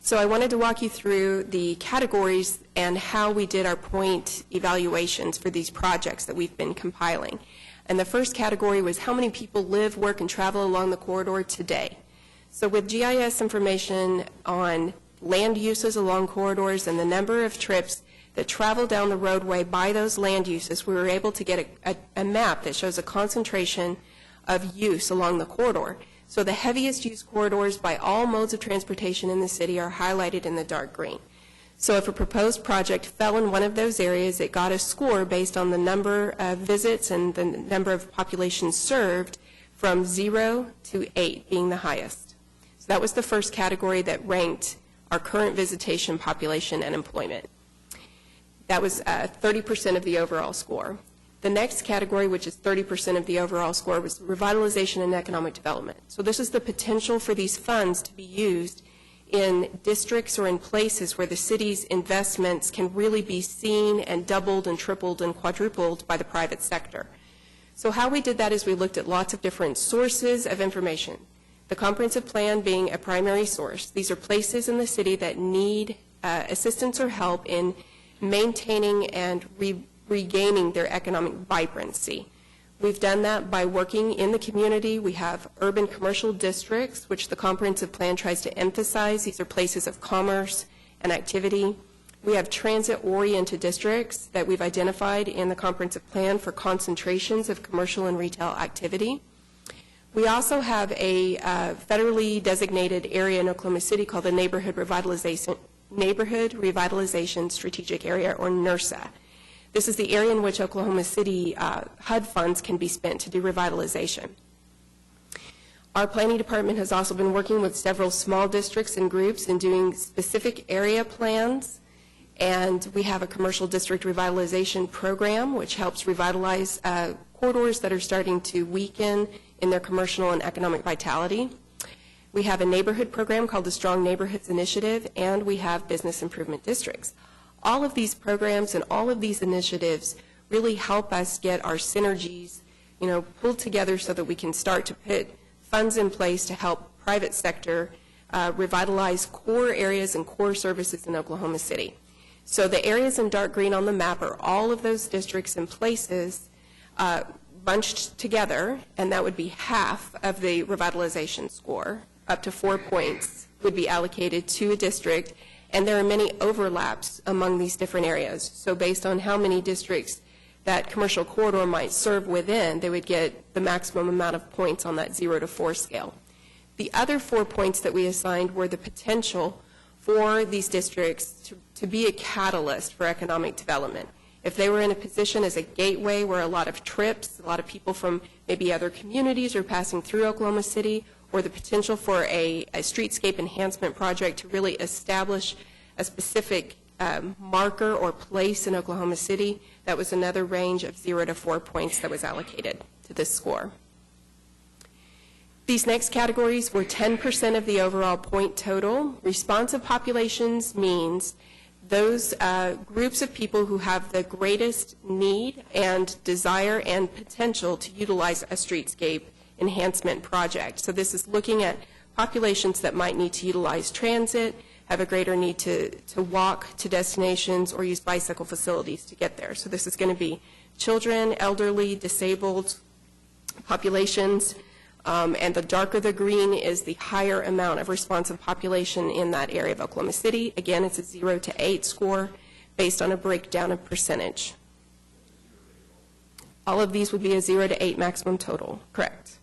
Speaker 10: So I wanted to walk you through the categories and how we did our point evaluations for these projects that we've been compiling. And the first category was how many people live, work, and travel along the corridor today. So with GIS information on land uses along corridors and the number of trips that travel down the roadway by those land uses, we were able to get a map that shows a concentration of use along the corridor. So the heaviest use corridors by all modes of transportation in the city are highlighted in the dark green. So if a proposed project fell in one of those areas, it got a score based on the number of visits and the number of populations served, from 0 to 8 being the highest. So that was the first category that ranked our current visitation population and employment. That was 30% of the overall score. The next category, which is 30% of the overall score, was revitalization and economic development. So this is the potential for these funds to be used in districts or in places where the city's investments can really be seen and doubled and tripled and quadrupled by the private sector. So how we did that is we looked at lots of different sources of information. The comprehensive plan being a primary source. These are places in the city that need assistance or help in maintaining and regaining their economic vibrancy. We've done that by working in the community. We have urban commercial districts, which the comprehensive plan tries to emphasize. These are places of commerce and activity. We have transit-oriented districts that we've identified in the comprehensive plan for concentrations of commercial and retail activity. We also have a federally designated area in Oklahoma City called the Neighborhood Revitalization Strategic Area, or NRSA. This is the area in which Oklahoma City HUD funds can be spent to do revitalization. Our planning department has also been working with several small districts and groups in doing specific area plans, and we have a commercial district revitalization program which helps revitalize corridors that are starting to weaken in their commercial and economic vitality. We have a neighborhood program called the Strong Neighborhoods Initiative, and we have business improvement districts. All of these programs and all of these initiatives really help us get our synergies, pulled together so that we can start to put funds in place to help private sector revitalize core areas and core services in Oklahoma City. So the areas in dark green on the map are all of those districts and places bunched together, and that would be half of the revitalization score. Up to 4 points would be allocated to a district. And there are many overlaps among these different areas. So based on how many districts that commercial corridor might serve within, they would get the maximum amount of points on that 0 to 4 scale. The other 4 points that we assigned were the potential for these districts to be a catalyst for economic development. If they were in a position as a gateway where a lot of trips, a lot of people from maybe other communities are passing through Oklahoma City, or the potential for a streetscape enhancement project to really establish a specific marker or place in Oklahoma City, that was another range of 0 to 4 points that was allocated to this score. These next categories were 10% of the overall point total. Responsive populations means those groups of people who have the greatest need and desire and potential to utilize a streetscape enhancement project. So this is looking at populations that might need to utilize transit, have a greater need to walk to destinations, or use bicycle facilities to get there. So this is going to be children, elderly, disabled populations, and the darker the green is the higher amount of responsive population in that area of Oklahoma City. Again, it's a 0 to 8 score based on a breakdown of percentage. All of these would be a 0 to 8 maximum total, correct.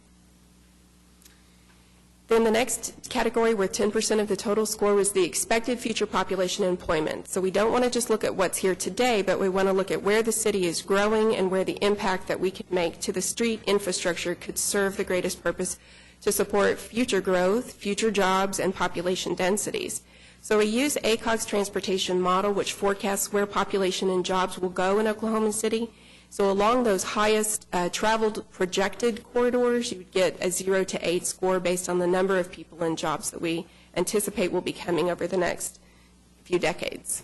Speaker 10: Then the next category, where 10% of the total score, was the expected future population and employment. So we don't want to just look at what's here today, but we want to look at where the city is growing and where the impact that we could make to the street infrastructure could serve the greatest purpose to support future growth, future jobs, and population densities. So we use ACOG's transportation model, which forecasts where population and jobs will go in Oklahoma City. So along those highest traveled projected corridors, you would get a 0 to 8 score based on the number of people and jobs that we anticipate will be coming over the next few decades.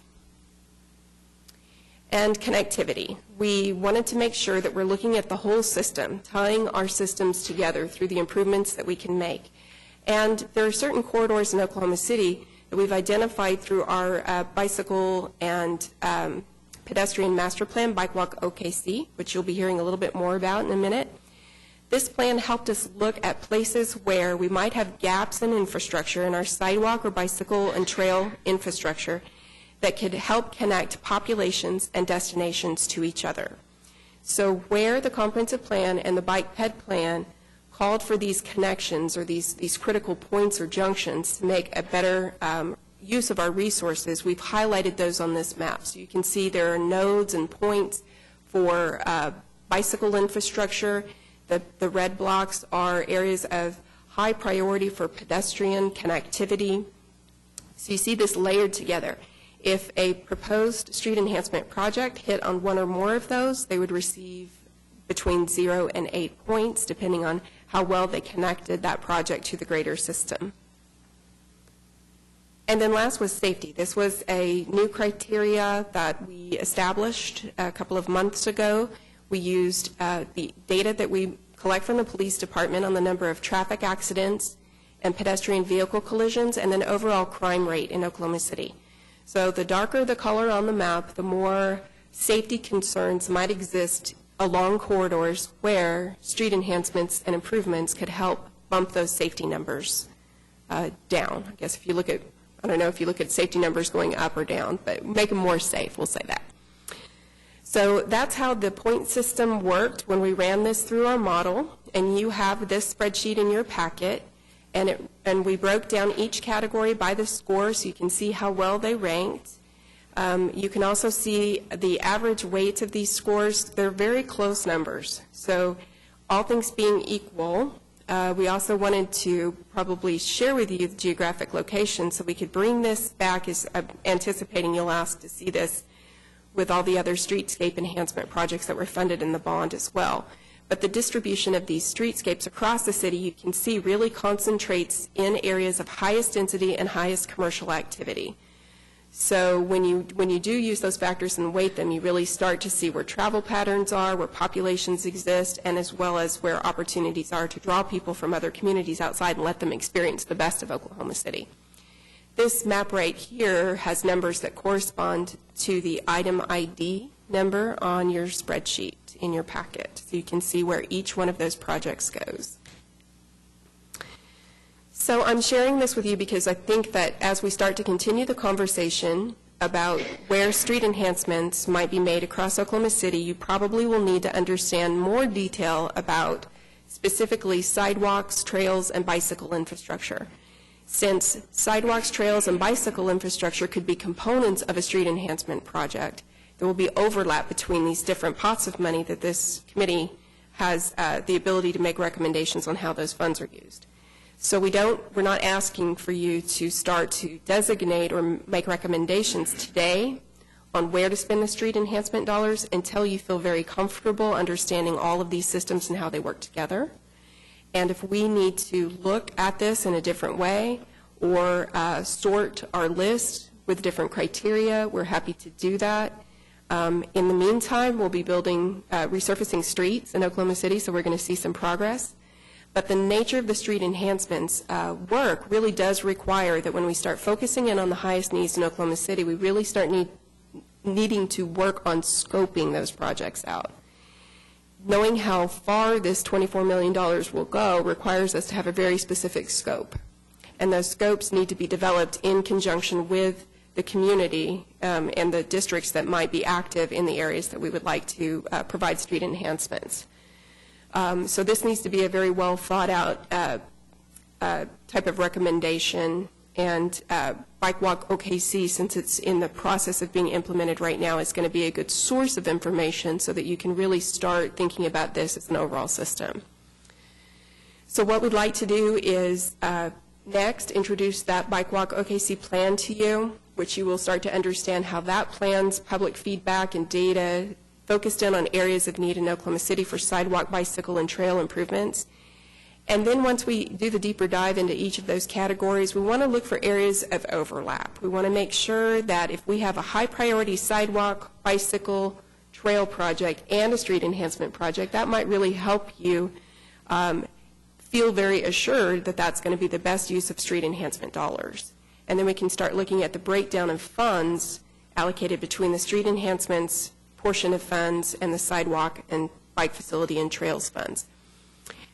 Speaker 10: And connectivity. We wanted to make sure that we're looking at the whole system, tying our systems together through the improvements that we can make. And there are certain corridors in Oklahoma City that we've identified through our bicycle and pedestrian master plan, Bike Walk OKC, which you'll be hearing a little bit more about in a minute. This plan helped us look at places where we might have gaps in infrastructure in our sidewalk or bicycle and trail infrastructure that could help connect populations and destinations to each other. So where the comprehensive plan and the bike ped plan called for these connections or these critical points or junctions to make a better use of our resources, we've highlighted those on this map. So you can see there are nodes and points for bicycle infrastructure. The red blocks are areas of high priority for pedestrian connectivity. So you see this layered together. If a proposed street enhancement project hit on one or more of those, they would receive between 0 and 8 points, depending on how well they connected that project to the greater system. And then last was safety. This was a new criteria that we established a couple of months ago. We used the data that we collect from the police department on the number of traffic accidents and pedestrian vehicle collisions, and then overall crime rate in Oklahoma City. So the darker the color on the map, the more safety concerns might exist along corridors where street enhancements and improvements could help bump those safety numbers down. I guess if you look at, I don't know if you look at safety numbers going up or down, but make them more safe, we'll say that. So that's how the point system worked when we ran this through our model, and you have this spreadsheet in your packet, and we broke down each category by the score so you can see how well they ranked. You can also see the average weights of these scores. They're very close numbers. So all things being equal, we also wanted to probably share with you the geographic location so we could bring this back, as anticipating you'll ask to see this with all the other streetscape enhancement projects that were funded in the bond as well. But the distribution of these streetscapes across the city, you can see, really concentrates in areas of highest density and highest commercial activity. So when you do use those factors and weight them, you really start to see where travel patterns are, where populations exist, and as well as where opportunities are to draw people from other communities outside and let them experience the best of Oklahoma City. This map right here has numbers that correspond to the item ID number on your spreadsheet in your packet, so you can see where each one of those projects goes. So I'm sharing this with you because I think that as we start to continue the conversation about where street enhancements might be made across Oklahoma City, you probably will need to understand more detail about specifically sidewalks, trails, and bicycle infrastructure. Since sidewalks, trails, and bicycle infrastructure could be components of a street enhancement project, there will be overlap between these different pots of money that this committee has the ability to make recommendations on how those funds are used. So we're not asking for you to start to designate or make recommendations today on where to spend the street enhancement dollars until you feel very comfortable understanding all of these systems and how they work together. And if we need to look at this in a different way or sort our list with different criteria, we're happy to do that. In the meantime, we'll be building, resurfacing streets in Oklahoma City, so we're going to see some progress. But the nature of the street enhancements work really does require that when we start focusing in on the highest needs in Oklahoma City, we really start needing to work on scoping those projects out. Knowing how far this $24 million will go requires us to have a very specific scope. And those scopes need to be developed in conjunction with the community and the districts that might be active in the areas that we would like to provide street enhancements. So this needs to be a very well thought out type of recommendation, and Bike Walk OKC, since it's in the process of being implemented right now, is going to be a good source of information so that you can really start thinking about this as an overall system. So what we'd like to do is next introduce that Bike Walk OKC plan to you, which you will start to understand how that plan's public feedback and data focused in on areas of need in Oklahoma City for sidewalk, bicycle, and trail improvements. And then once we do the deeper dive into each of those categories, we want to look for areas of overlap. We want to make sure that if we have a high priority sidewalk, bicycle, trail project and a street enhancement project, that might really help you feel very assured that that's going to be the best use of street enhancement dollars. And then we can start looking at the breakdown of funds allocated between the street enhancements portion of funds and the sidewalk and bike facility and trails funds.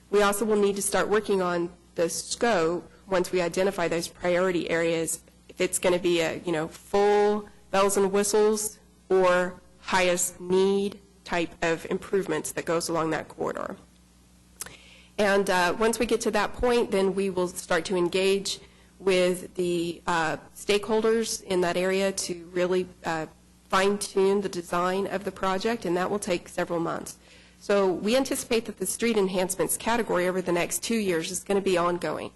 Speaker 10: We also will need to start working on the scope once we identify those priority areas, if it's going to be a full bells and whistles or highest need type of improvements that goes along that corridor. And once we get to that point, then we will start to engage with the stakeholders in that area to really fine-tune the design of the project, and that will take several months. So we anticipate that the street enhancements category over the next 2 years is going to be ongoing.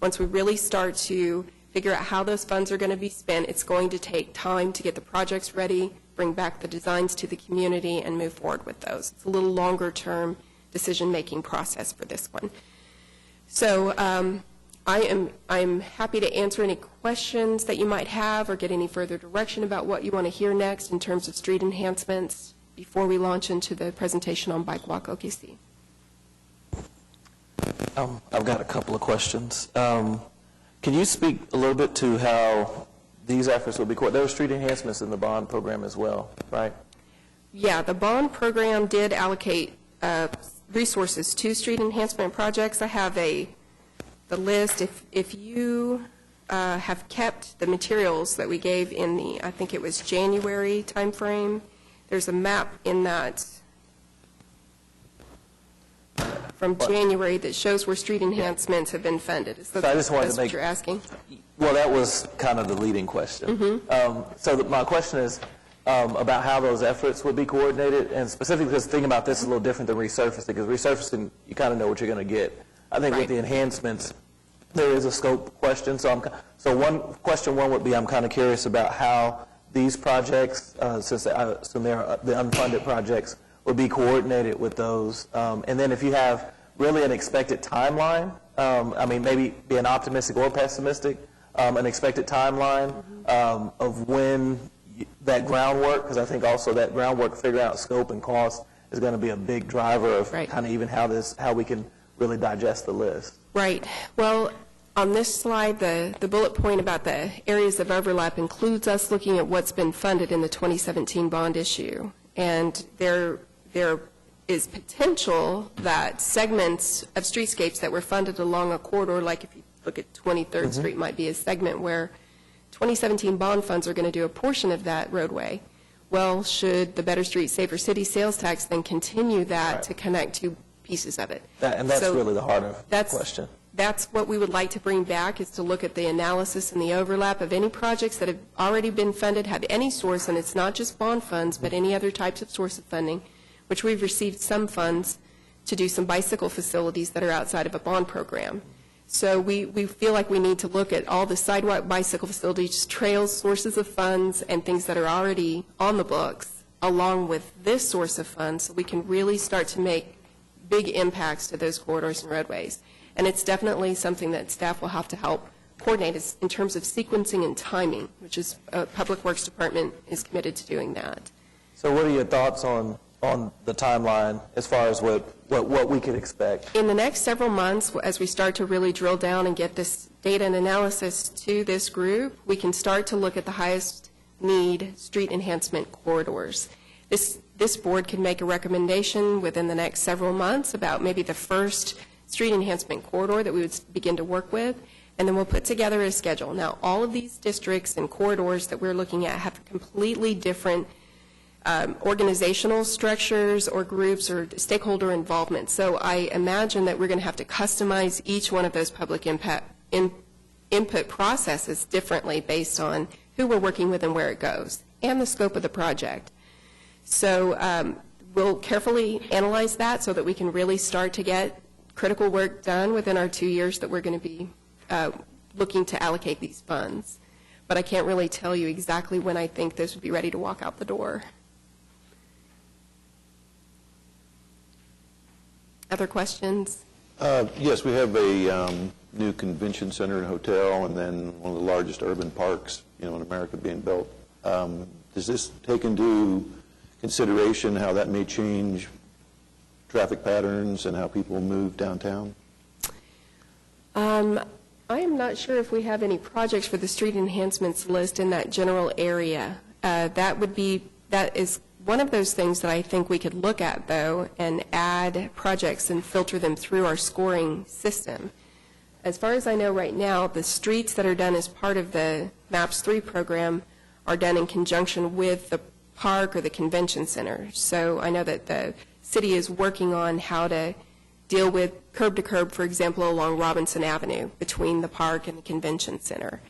Speaker 10: Once we really start to figure out how those funds are going to be spent, it's going to take time to get the projects ready, bring back the designs to the community, and move forward with those. It's a little longer-term decision-making process for this one. So I'm happy to answer any questions that you might have or get any further direction about what you want to hear next in terms of street enhancements before we launch into the presentation on Bike Walk OKC.
Speaker 4: I've got a couple of questions. Can you speak a little bit to how these efforts will be coordinated? There are street enhancements in the bond program as well, right?
Speaker 10: Yeah, the bond program did allocate resources to street enhancement projects. I have the list. If you have kept the materials that we gave in the, I think it was January timeframe, there's a map in that from January that shows where street enhancements have been funded. Is that,
Speaker 4: So I just wanted to
Speaker 10: that's
Speaker 4: make-
Speaker 10: what you're asking?
Speaker 4: Well, that was kind of the leading question. My question is about how those efforts would be coordinated, and specifically because thinking about this is a little different than resurfacing, because resurfacing, you kind of know what you're going to get. I think with the enhancements, there is a scope question. So question one would be, I'm kind of curious about how these projects, since I assume they're the unfunded projects, would be coordinated with those. And then if you have really an expected timeline, I mean, maybe being optimistic or pessimistic, an expected timeline of when that groundwork, because I think also that groundwork, figuring out scope and cost is going to be a big driver of kind of even how we can really digest the list.
Speaker 10: Right. Well, on this slide, the bullet point about the areas of overlap includes us looking at what's been funded in the 2017 bond issue. And there is potential that segments of streetscapes that were funded along a corridor, like if you look at 23rd Street, might be a segment where 2017 bond funds are going to do a portion of that roadway. Well, should the Better Street, Safer City sales tax then continue that to connect two pieces of it?
Speaker 4: And that's really the heart of the question.
Speaker 10: That's what we would like to bring back, is to look at the analysis and the overlap of any projects that have already been funded, have any source, and it's not just bond funds, but any other types of source of funding, which we've received some funds to do some bicycle facilities that are outside of a bond program. So we feel like we need to look at all the sidewalk bicycle facilities, trails, sources of funds, and things that are already on the books, along with this source of funds, so we can really start to make big impacts to those corridors and roadways. And it's definitely something that staff will have to help coordinate in terms of sequencing and timing, which is Public Works Department is committed to doing that.
Speaker 4: So what are your thoughts on the timeline as far as what we could expect?
Speaker 10: In the next several months, as we start to really drill down and get this data and analysis to this group, we can start to look at the highest need street enhancement corridors. This board can make a recommendation within the next several months about maybe the first street enhancement corridor that we would begin to work with, and then we'll put together a schedule. Now, all of these districts and corridors that we're looking at have completely different organizational structures or groups or stakeholder involvement. So I imagine that we're going to have to customize each one of those public input processes differently based on who we're working with and where it goes, and the scope of the project. So we'll carefully analyze that so that we can really start to get critical work done within our 2 years that we're going to be looking to allocate these funds. But I can't really tell you exactly when I think this would be ready to walk out the door. Other questions?
Speaker 3: Yes, we have a new convention center and hotel, and then one of the largest urban parks, in America being built. Does this take into consideration how that may change traffic patterns and how people move downtown?
Speaker 10: I am not sure if we have any projects for the street enhancements list in that general area. That is one of those things that I think we could look at, though, and add projects and filter them through our scoring system. As far as I know right now, the streets that are done as part of the MAPS 3 program are done in conjunction with the park or the convention center. So I know that the city is working on how to deal with curb-to-curb, for example, along Robinson Avenue between the park and the convention center.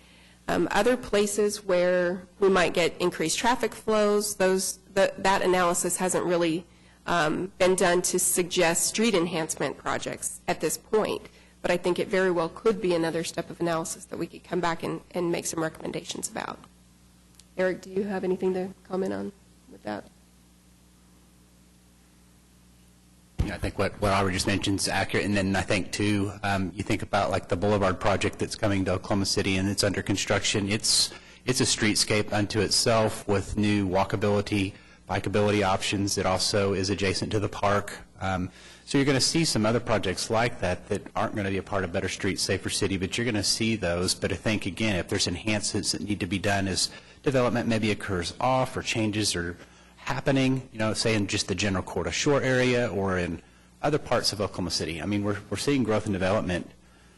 Speaker 10: Other places where we might get increased traffic flows, that analysis hasn't really been done to suggest street enhancement projects at this point. But I think it very well could be another step of analysis that we could come back and make some recommendations about. Eric, do you have anything to comment on with that?
Speaker 2: I think what Aubrey just mentioned is accurate, and then I think, too, you think about like the Boulevard project that's coming to Oklahoma City and it's under construction. It's a streetscape unto itself with new walkability, bikeability options. It also is adjacent to the park. So you're going to see some other projects like that that aren't going to be a part of Better Street, Safer City, but you're going to see those. But I think, again, if there's enhancements that need to be done as development maybe occurs off or changes or happening, say in just the general Corda Shore area or in other parts of Oklahoma City. I mean, we're seeing growth and development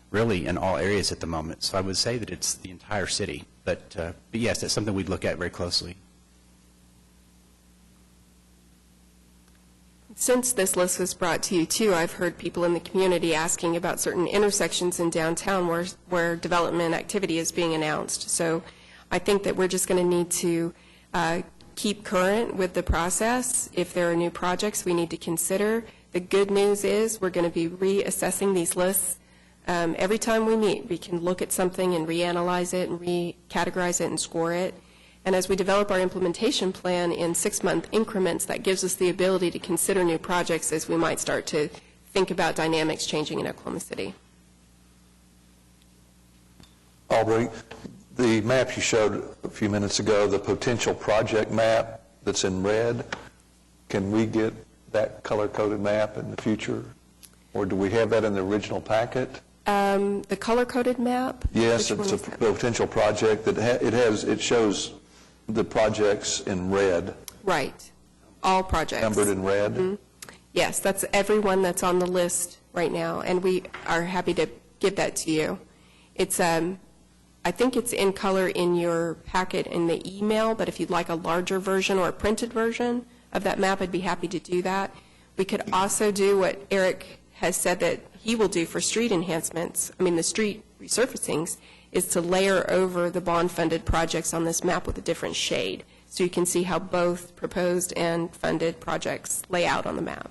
Speaker 2: really in all areas at the moment. So I would say that it's the entire city. But yes, that's something we'd look at very closely.
Speaker 10: Since this list was brought to you, too, I've heard people in the community asking about certain intersections in downtown where development activity is being announced. So I think that we're just going to need to keep current with the process. If there are new projects we need to consider, the good news is we're going to be reassessing these lists. Every time we meet, we can look at something and reanalyze it and recategorize it and score it. And as we develop our implementation plan in 6-month increments, that gives us the ability to consider new projects as we might start to think about dynamics changing in Oklahoma City.
Speaker 1: Aubrey, the map you showed a few minutes ago, the potential project map that's in red, can we get that color-coded map in the future? Or do we have that in the original packet?
Speaker 10: The color-coded map?
Speaker 1: Yes,
Speaker 10: Which
Speaker 1: it's
Speaker 10: one
Speaker 1: a
Speaker 10: is that?
Speaker 1: potential project that it shows the projects in red,
Speaker 10: Right, all projects.
Speaker 1: numbered in red.
Speaker 10: Yes, that's everyone that's on the list right now, and we are happy to give that to you. It's, I think it's in color in your packet in the email, but if you'd like a larger version or a printed version of that map, I'd be happy to do that. We could also do what Eric has said that he will do for street enhancements, the street resurfacings, is to layer over the bond-funded projects on this map with a different shade, so you can see how both proposed and funded projects lay out on the map,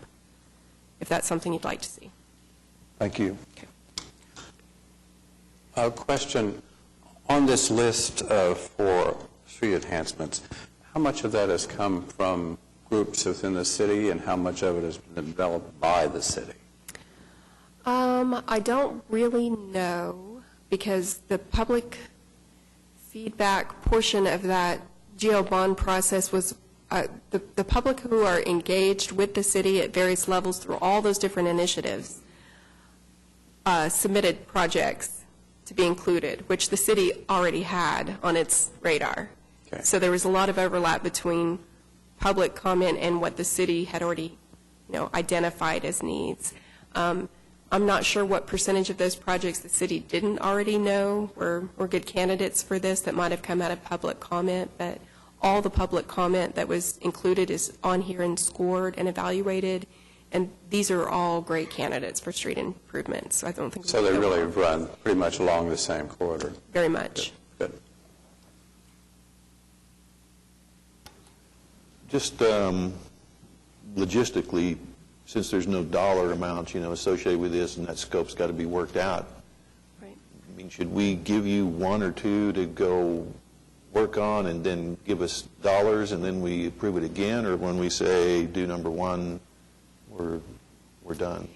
Speaker 10: if that's something you'd like to see.
Speaker 1: Thank you.
Speaker 7: A question, on this list for street enhancements, how much of that has come from groups within the city and how much of it has been developed by the city?
Speaker 10: I don't really know, because the public feedback portion of that GO bond process was the public who are engaged with the city at various levels through all those different initiatives submitted projects to be included, which the city already had on its radar.
Speaker 7: Okay.
Speaker 10: So there was a lot of overlap between public comment and what the city had already, identified as needs. I'm not sure what percentage of those projects the city didn't already know were good candidates for this that might have come out of public comment, but all the public comment that was included is on here and scored and evaluated, and these are all great candidates for street improvements. So I don't think
Speaker 7: So they really run pretty much along the same corridor.
Speaker 10: very much.
Speaker 7: Good.
Speaker 3: Just logistically, since there's no dollar amount, associated with this, and that scope's got to be worked out,
Speaker 10: Right.
Speaker 3: should we give you one or two to go work on and then give us dollars and then we approve it again? Or when we say do number one, we're done?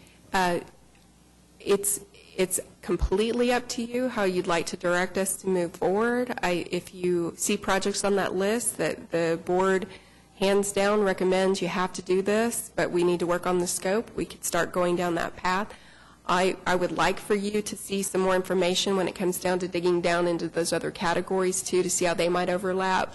Speaker 10: It's completely up to you how you'd like to direct us to move forward. If you see projects on that list that the board hands down recommends you have to do this, but we need to work on the scope, we could start going down that path. I would like for you to see some more information when it comes down to digging down into those other categories, too, to see how they might overlap.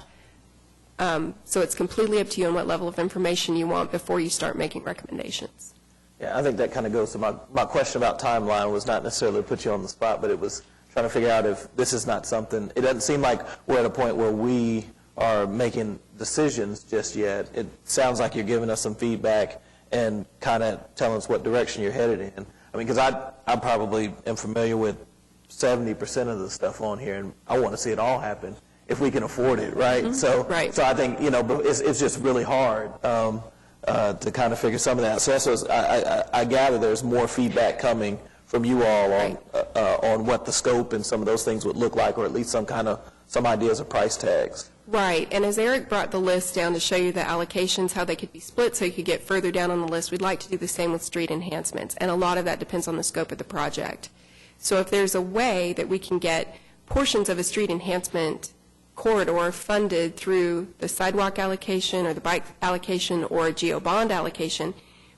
Speaker 10: So it's completely up to you on what level of information you want before you start making recommendations.
Speaker 4: Yeah, I think that kind of goes to my question about timeline was not necessarily to put you on the spot, but it was trying to figure out if this is not something, it doesn't seem like we're at a point where we are making decisions just yet. It sounds like you're giving us some feedback and kind of telling us what direction you're headed in. Because I probably am familiar with 70% of the stuff on here, and I want to see it all happen if we can afford it, right?
Speaker 10: Right.
Speaker 4: So I think, it's just really hard to kind of figure some of that. So I gather there's more feedback coming from you all on what the scope and some of those things would look like, or at least some ideas of price tags.
Speaker 10: Right, and as Eric brought the list down to show you the allocations, how they could be split so you could get further down on the list, we'd like to do the same with street enhancements, and a lot of that depends on the scope of the project. So if there's a way that we can get portions of a street enhancement corridor funded through the sidewalk allocation or the bike allocation or a GO bond allocation,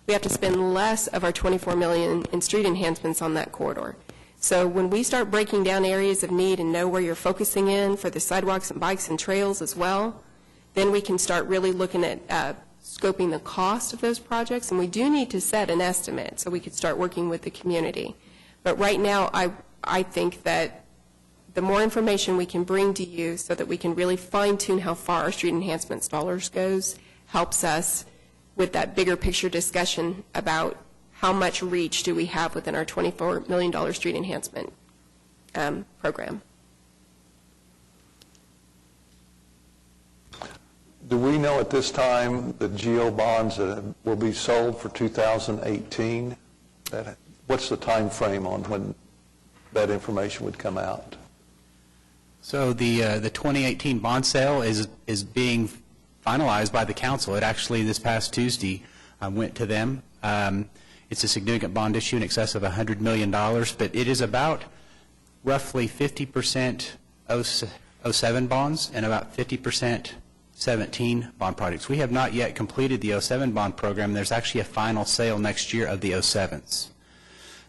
Speaker 10: we have to spend less of our $24 million in street enhancements on that corridor. So when we start breaking down areas of need and know where you're focusing in for the sidewalks and bikes and trails as well, then we can start really looking at scoping the cost of those projects, and we do need to set an estimate so we could start working with the community. But right now, I think that the more information we can bring to you so that we can really fine-tune how far our street enhancements dollars goes helps us with that bigger picture discussion about how much reach do we have within our $24 million street enhancement program.
Speaker 1: Do we know at this time the GO bonds that will be sold for 2018? What's the time frame on when that information would come out?
Speaker 2: So the 2018 bond sale is being finalized by the council. It actually, this past Tuesday, went to them. It's a significant bond issue in excess of $100 million, but it is about roughly 50% 07 bonds and about 50% 17 bond projects. We have not yet completed the 07 bond program. There's actually a final sale next year of the 07s.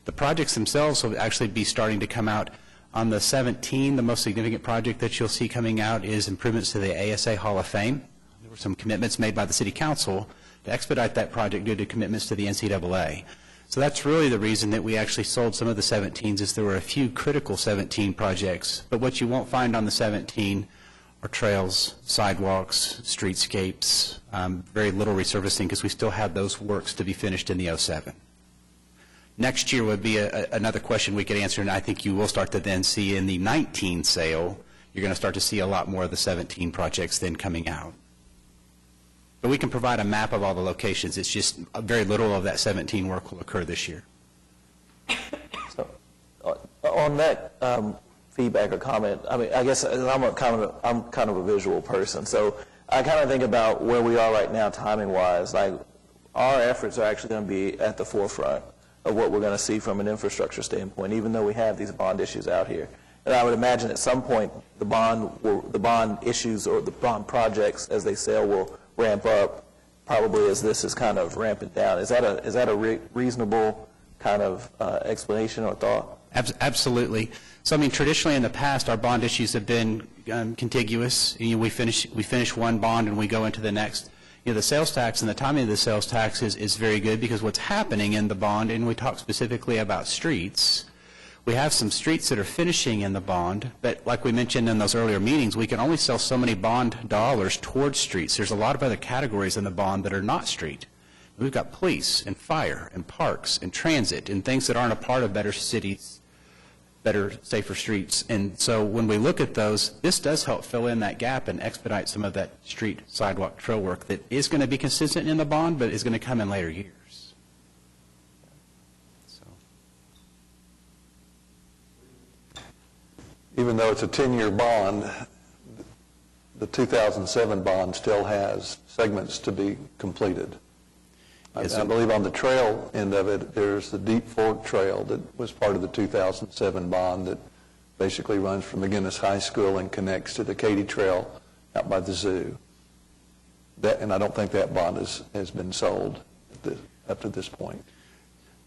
Speaker 2: The projects themselves will actually be starting to come out. On the 17, the most significant project that you'll see coming out is improvements to the ASA Hall of Fame. There were some commitments made by the City Council to expedite that project due to commitments to the NCAA. So that's really the reason that we actually sold some of the 17s, is there were a few critical 17 projects. But what you won't find on the 17 are trails, sidewalks, streetscapes, very little resurfacing, because we still have those works to be finished in the 07. Next year would be another question we could answer, and I think you will start to then see in the 19 sale, you're going to start to see a lot more of the 17 projects then coming out. But we can provide a map of all the locations. It's just very little of that 17 work will occur this year.
Speaker 4: So, on that feedback or comment, I mean, I guess I'm kind of a visual person, so I kind of think about where we are right now timing-wise. Like, our efforts are actually going to be at the forefront of what we're going to see from an infrastructure standpoint, even though we have these bond issues out here. And I would imagine at some point the bond issues or the bond projects as they sell will ramp up, probably as this is kind of ramping down. Is that a reasonable kind of explanation or thought?
Speaker 2: Absolutely. So, I mean, traditionally in the past, our bond issues have been contiguous. You know, we finish one bond and we go into the next. You know, the sales tax and the timing of the sales tax is very good, because what's happening in the bond, and we talk specifically about streets, we have some streets that are finishing in the bond, but like we mentioned in those earlier meetings, we can only sell so many bond dollars towards streets. There's a lot of other categories in the bond that are not street. We've got police and fire and parks and transit and things that aren't a part of better cities, better, safer streets. And so when we look at those, this does help fill in that gap and expedite some of that street, sidewalk, trail work that is going to be consistent in the bond, but is going to come in later years. So.
Speaker 1: Even though it's a 10-year bond, the 2007 bond still has segments to be completed. I believe on the trail end of it, there's the Deep Fork Trail that was part of the 2007 bond that basically runs from McGinnis High School and connects to the Katy Trail out by the zoo. And I don't think that bond has been sold up to this point.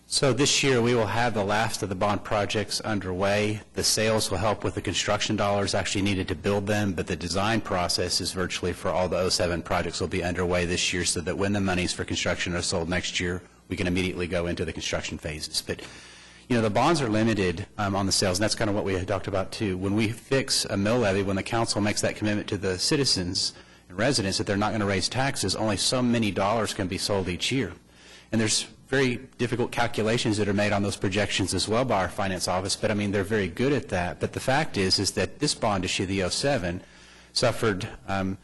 Speaker 2: So this year, we will have the last of the bond projects underway. The sales will help with the construction dollars actually needed to build them, but the design process is virtually for all the 07 projects will be underway this year, so that when the monies for construction are sold next year, we can immediately go into the construction phases. But, you know, the bonds are limited on the sales, and that's kind of what we had talked about too. When we fix a mill levy, when the council makes that commitment to the citizens and residents that they're not going to raise taxes, only so many dollars can be sold each year. And there's very difficult calculations that are made on those projections as well by our finance office, but I mean, they're very good at that. But the fact is that this bond issue, the 07, suffered some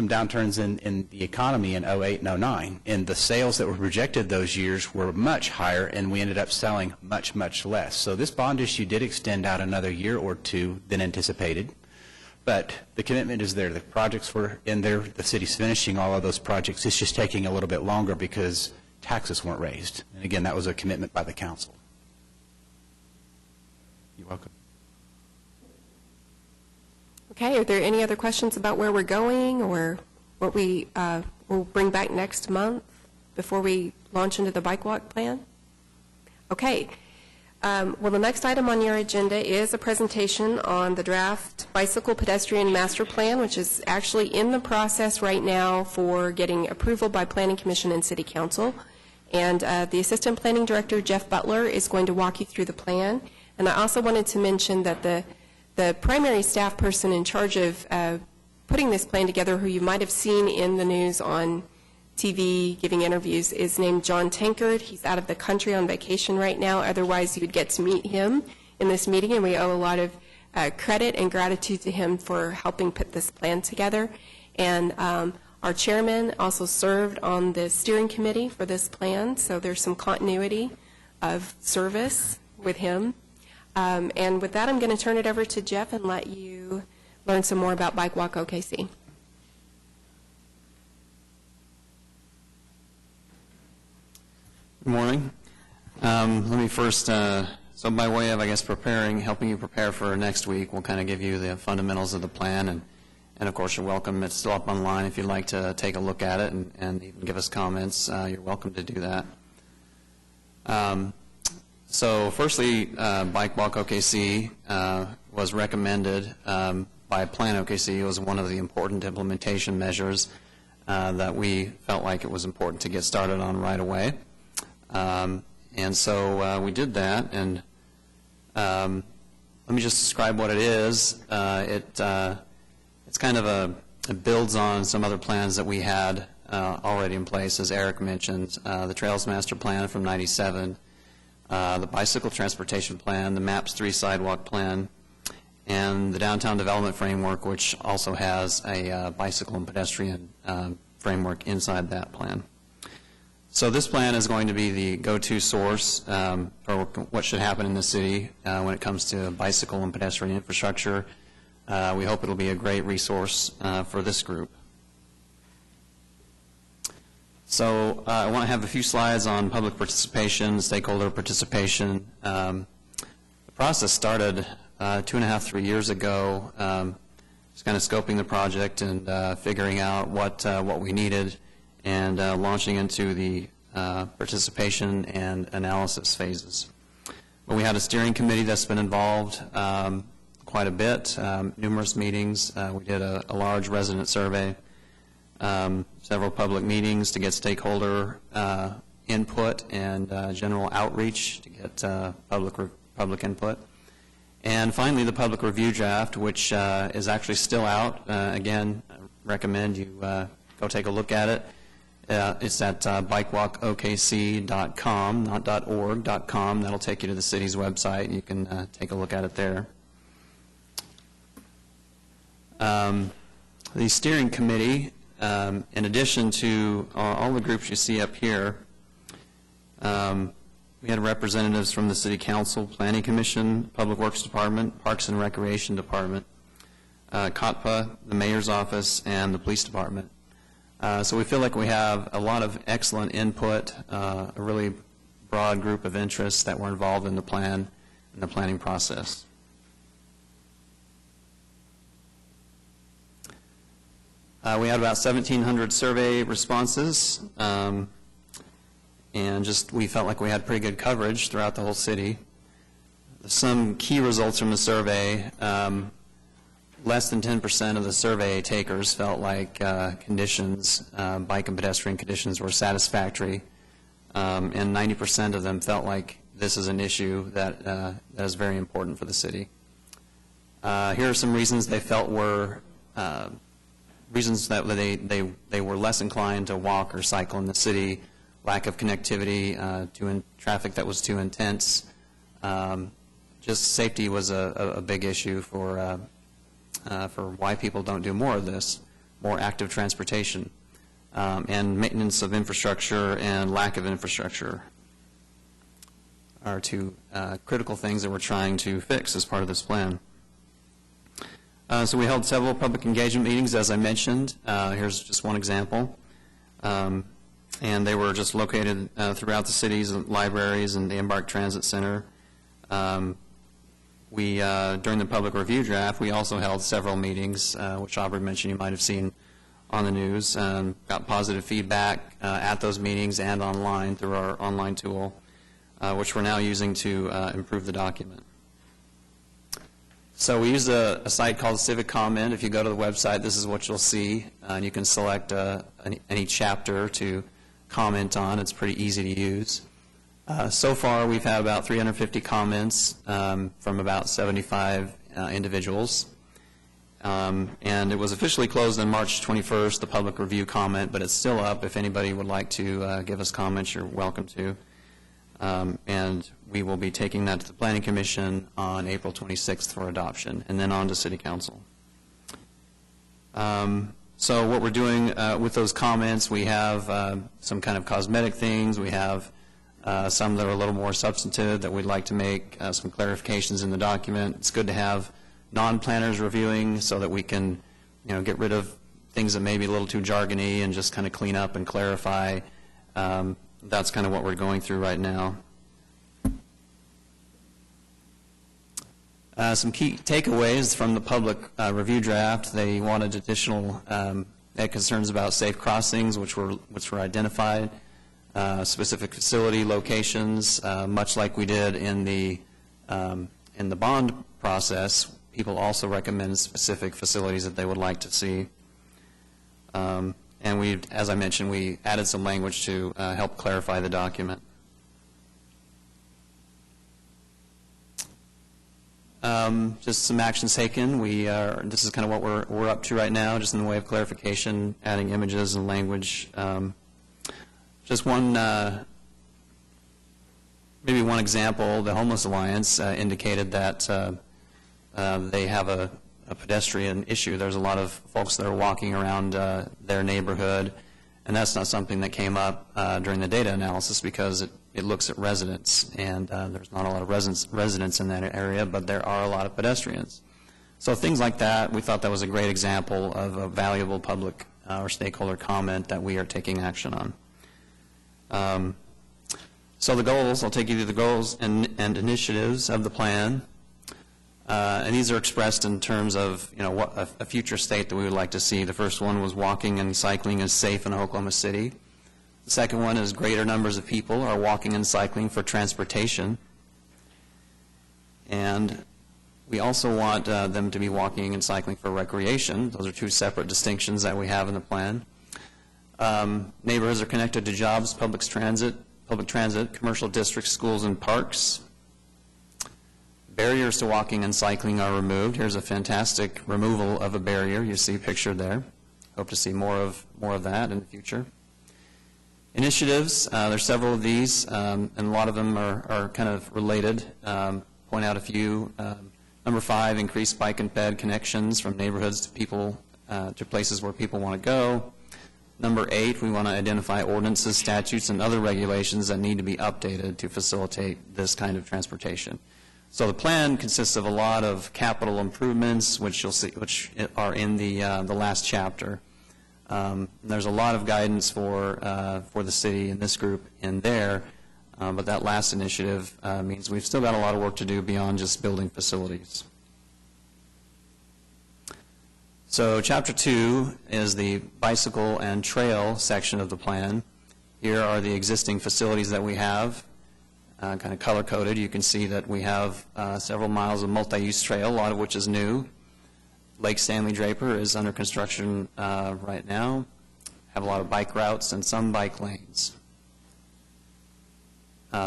Speaker 2: downturns in the economy in 08 and 09, and the sales that were projected those years were much higher, and we ended up selling much, much less. So this bond issue did extend out another year or two than anticipated, but the commitment is there. The projects were in there. The city's finishing all of those projects. It's just taking a little bit longer because taxes weren't raised. And again, that was a commitment by the council. You're welcome.
Speaker 10: Okay, are there any other questions about where we're going or what we will bring back next month before we launch into the bike walk plan? Okay. Well, the next item on your agenda is a presentation on the draft bicycle pedestrian master plan, which is actually in the process right now for getting approval by Planning Commission and City Council. And the Assistant Planning Director, Jeff Butler, is going to walk you through the plan. And I also wanted to mention that the primary staff person in charge of putting this plan together, who you might have seen in the news on TV giving interviews, is named John Tankard. He's out of the country on vacation right now. Otherwise, you would get to meet him in this meeting, and we owe a lot of credit and gratitude to him for helping put this plan together. And our chairman also served on the steering committee for this plan, so there's some continuity of service with him. And with that, I'm going to turn it over to Jeff and let you learn some more about Bike Walk OKC.
Speaker 11: Good morning. Let me first, so by way of, I guess, helping you prepare for next week, we'll kind of give you the fundamentals of the plan, and of course you're welcome. It's still up online if you'd like to take a look at it and even give us comments. You're welcome to do that. So firstly, Bike Walk OKC was recommended by Plan OKC. It was one of the important implementation measures that we felt like it was important to get started on right away. And so we did that, and let me just describe what it is. It's kind of it builds on some other plans that we had already in place, as Eric mentioned, the Trails Master Plan from '97, the Bicycle Transportation Plan, the MAPS 3 Sidewalk Plan, and the Downtown Development Framework, which also has a bicycle and pedestrian framework inside that plan. So this plan is going to be the go-to source for what should happen in the city when it comes to bicycle and pedestrian infrastructure. We hope it'll be a great resource for this group. So I want to have a few slides on public participation, stakeholder participation. The process started 2.5, 3 years ago, just kind of scoping the project and figuring out what we needed, and launching into the participation and analysis phases. But we had a steering committee that's been involved quite a bit, numerous meetings. We did a large resident survey, several public meetings to get stakeholder input and general outreach to get public input. And finally, the public review draft, which is actually still out. Again, I recommend you go take a look at it. It's at bikewalkokc.com, not .org.com. That'll take you to the city's website. You can take a look at it there. The steering committee, in addition to all the groups you see up here, we had representatives from the City Council, Planning Commission, Public Works Department, Parks and Recreation Department, COTPA, the Mayor's Office, and the Police Department. So we feel like we have a lot of excellent input, a really broad group of interests that were involved in the plan and the planning process. We had about 1,700 survey responses, and we felt like we had pretty good coverage throughout the whole city. Some key results from the survey: less than 10% of the survey takers felt like conditions, bike and pedestrian conditions, were satisfactory, and 90% of them felt like this is an issue that is very important for the city. Here are some reasons they felt were reasons that they were less inclined to walk or cycle in the city: lack of connectivity, traffic that was too intense. Just safety was a big issue for why people don't do more of this, more active transportation, and maintenance of infrastructure and lack of infrastructure are two critical things that we're trying to fix as part of this plan. So we held several public engagement meetings, as I mentioned. Here's just one example. And they were just located throughout the city's libraries and the Embark Transit Center. During the public review draft, we also held several meetings, which Aubrey mentioned you might have seen on the news. Got positive feedback at those meetings and online through our online tool. which we're now using to improve the document. So we use a site called Civic Comment. If you go to the website, this is what you'll see, and you can select any chapter to comment on. It's pretty easy to use. So far, we've had about 350 comments from about 75 individuals. And it was officially closed on March 21st, the public review comment, but it's still up. If anybody would like to give us comments, you're welcome to. And we will be taking that to the Planning Commission on April 26th for adoption, and then on to City Council. So what we're doing with those comments, we have some kind of cosmetic things. We have some that are a little more substantive that we'd like to make some clarifications in the document. It's good to have non-planners reviewing so that we can, get rid of things that may be a little too jargony and just kind of clean up and clarify. That's kind of what we're going through right now. Some key takeaways from the public review draft. They wanted additional they had concerns about safe crossings, which were identified, specific facility locations, much like we did in the bond process. People also recommend specific facilities that they would like to see. And we, as I mentioned, we added some language to help clarify the document. Just some actions taken. This is kind of what we're up to right now, just in the way of clarification, adding images and language. Just one, maybe one example, the Homeless Alliance indicated that they have a pedestrian issue. There's a lot of folks that are walking around their neighborhood, and that's not something that came up during the data analysis because it looks at residents, and there's not a lot of residents in that area, but there are a lot of pedestrians. So things like that, we thought that was a great example of a valuable public or stakeholder comment that we are taking action on. So the goals, I'll take you through the goals and initiatives of the plan. And these are expressed in terms of, what a future state that we would like to see. The first one was walking and cycling is safe in Oklahoma City. The second one is greater numbers of people are walking and cycling for transportation. And we also want them to be walking and cycling for recreation. Those are two separate distinctions that we have in the plan. Neighborhoods are connected to jobs, public transit, commercial districts, schools, and parks. Barriers to walking and cycling are removed. Here's a fantastic removal of a barrier. You see pictured there. Hope to see more of that in the future. Initiatives, there's several of these, and a lot of them are kind of related. Point out a few. Number 5, increase bike and ped connections from neighborhoods to people to places where people want to go. Number 8, we want to identify ordinances, statutes, and other regulations that need to be updated to facilitate this kind of transportation. So the plan consists of a lot of capital improvements, which you'll see, which are in the last chapter. There's a lot of guidance for the city and this group in there, but that last initiative means we've still got a lot of work to do beyond just building facilities. So Chapter 2 is the bicycle and trail section of the plan. Here are the existing facilities that we have, kind of color-coded. You can see that we have several miles of multi-use trail, a lot of which is new. Lake Stanley Draper is under construction right now. Have a lot of bike routes and some bike lanes.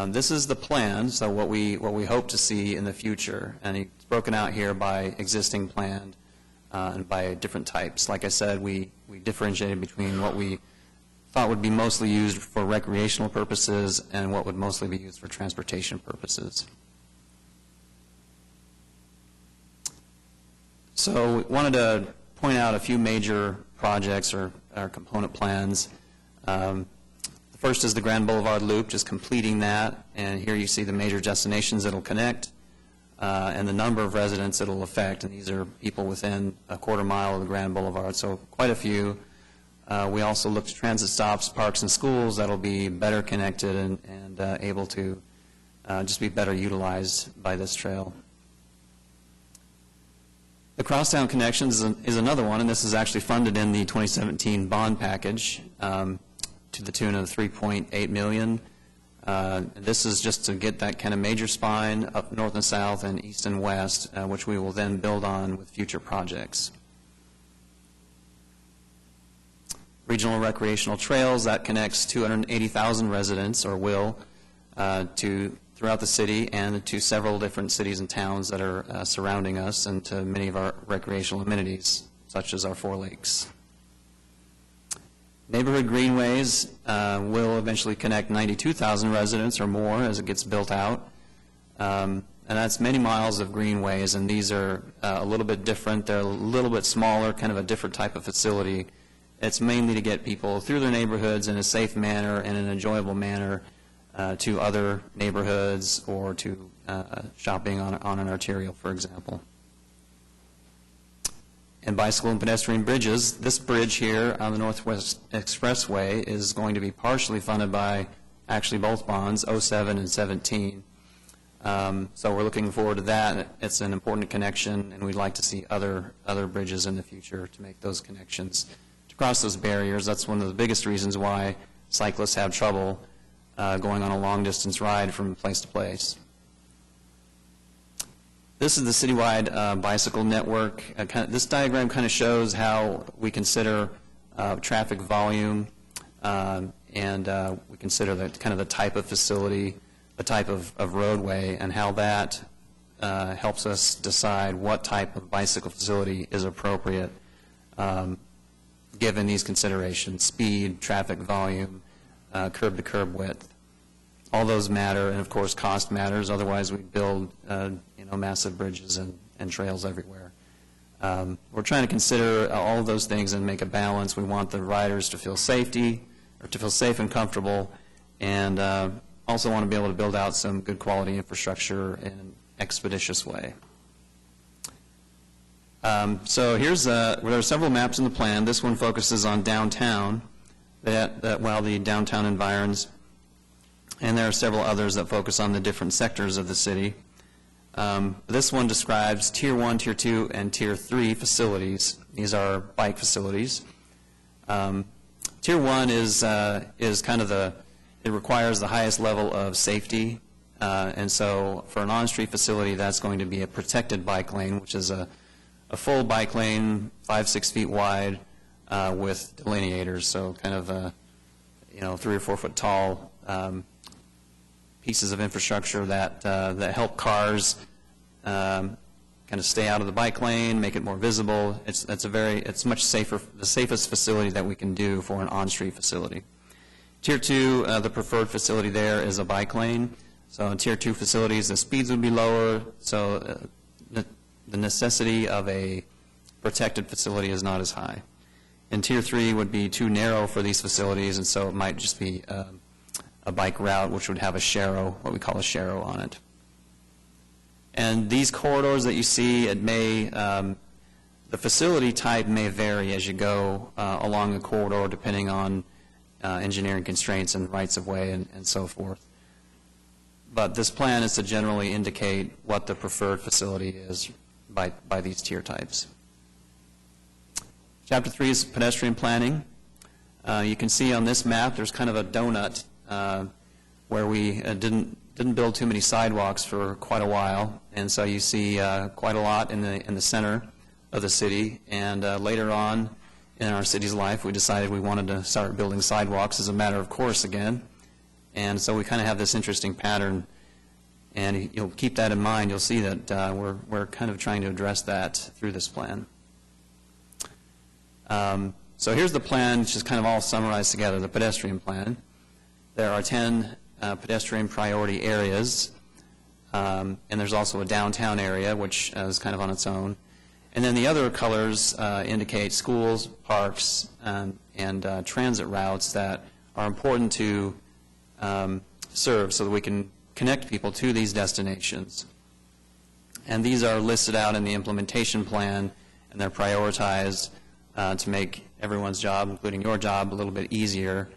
Speaker 11: This is the plan, so what we hope to see in the future, and it's broken out here by existing plan and by different types. Like I said, we differentiated between what we thought would be mostly used for recreational purposes and what would mostly be used for transportation purposes. So we wanted to point out a few major projects or component plans. The first is the Grand Boulevard Loop, just completing that, and here you see the major destinations that will connect and the number of residents it will affect, and these are people within a quarter mile of the Grand Boulevard, so quite a few. We also looked at transit stops, parks, and schools that will be better connected and able to just be better utilized by this trail. The Crosstown Connections is another one, and this is actually funded in the 2017 bond package to the tune of $3.8 million. This is just to get that kind of major spine up north and south and east and west, which we will then build on with future projects. Regional recreational trails, that connects 280,000 residents, or will, throughout the city and to several different cities and towns that are surrounding us, and to many of our recreational amenities, such as our 4 lakes. Neighborhood greenways will eventually connect 92,000 residents or more as it gets built out. And that's many miles of greenways, and these are a little bit different. They're a little bit smaller, kind of a different type of facility. It's mainly to get people through their neighborhoods in a safe manner and an enjoyable manner to other neighborhoods or to shopping on an arterial, for example. And bicycle and pedestrian bridges. This bridge here on the Northwest Expressway is going to be partially funded by actually both bonds, 07 and 17. So we're looking forward to that. It's an important connection, and we'd like to see other bridges in the future to make those connections, to cross those barriers. That's one of the biggest reasons why cyclists have trouble going on a long-distance ride from place to place. This is the citywide bicycle network. This diagram kind of shows how we consider traffic volume, and we consider the type of facility, the type of roadway, and how that helps us decide what type of bicycle facility is appropriate given these considerations: speed, traffic volume, curb-to-curb width. All those matter, and of course cost matters, otherwise we'd build massive bridges and trails everywhere. We're trying to consider all of those things and make a balance. We want the riders to feel safe and comfortable, and also want to be able to build out some good quality infrastructure in an expeditious way. So there are several maps in the plan. This one focuses on downtown, the downtown environs, and there are several others that focus on the different sectors of the city. This one describes Tier 1, Tier 2, and Tier 3 facilities. These are bike facilities. Tier 1 is kind of it requires the highest level of safety, and so for an on-street facility, that's going to be a protected bike lane, which is a full bike lane, 5-6 feet wide, with delineators, so kind of 3 or 4 foot tall pieces of infrastructure that help cars kind of stay out of the bike lane, make it more visible. It's much safer, the safest facility that we can do for an on-street facility. Tier 2, the preferred facility there is a bike lane. So in Tier 2 facilities, the speeds would be lower, so the necessity of a protected facility is not as high. And Tier 3 would be too narrow for these facilities, and so it might just be a bike route, which would have a sharrow, what we call a sharrow on it. And these corridors that you see, the facility type may vary as you go along the corridor, depending on engineering constraints and rights of way and so forth. But this plan is to generally indicate what the preferred facility is by these tier types. Chapter 3 is pedestrian planning. You can see on this map there's kind of a donut where we didn't build too many sidewalks for quite a while, and so you see quite a lot in the center of the city. And later on in our city's life, we decided we wanted to start building sidewalks as a matter of course again. And so we kind of have this interesting pattern, and you'll keep that in mind. You'll see that we're kind of trying to address that through this plan. So here's the plan, which is kind of all summarized together, the pedestrian plan. There are 10 pedestrian priority areas, and there's also a downtown area, which is kind of on its own. And then the other colors indicate schools, parks, and transit routes that are important to serve so that we can connect people to these destinations. And these are listed out in the implementation plan, and they're prioritized to make everyone's job, including your job, a little bit easier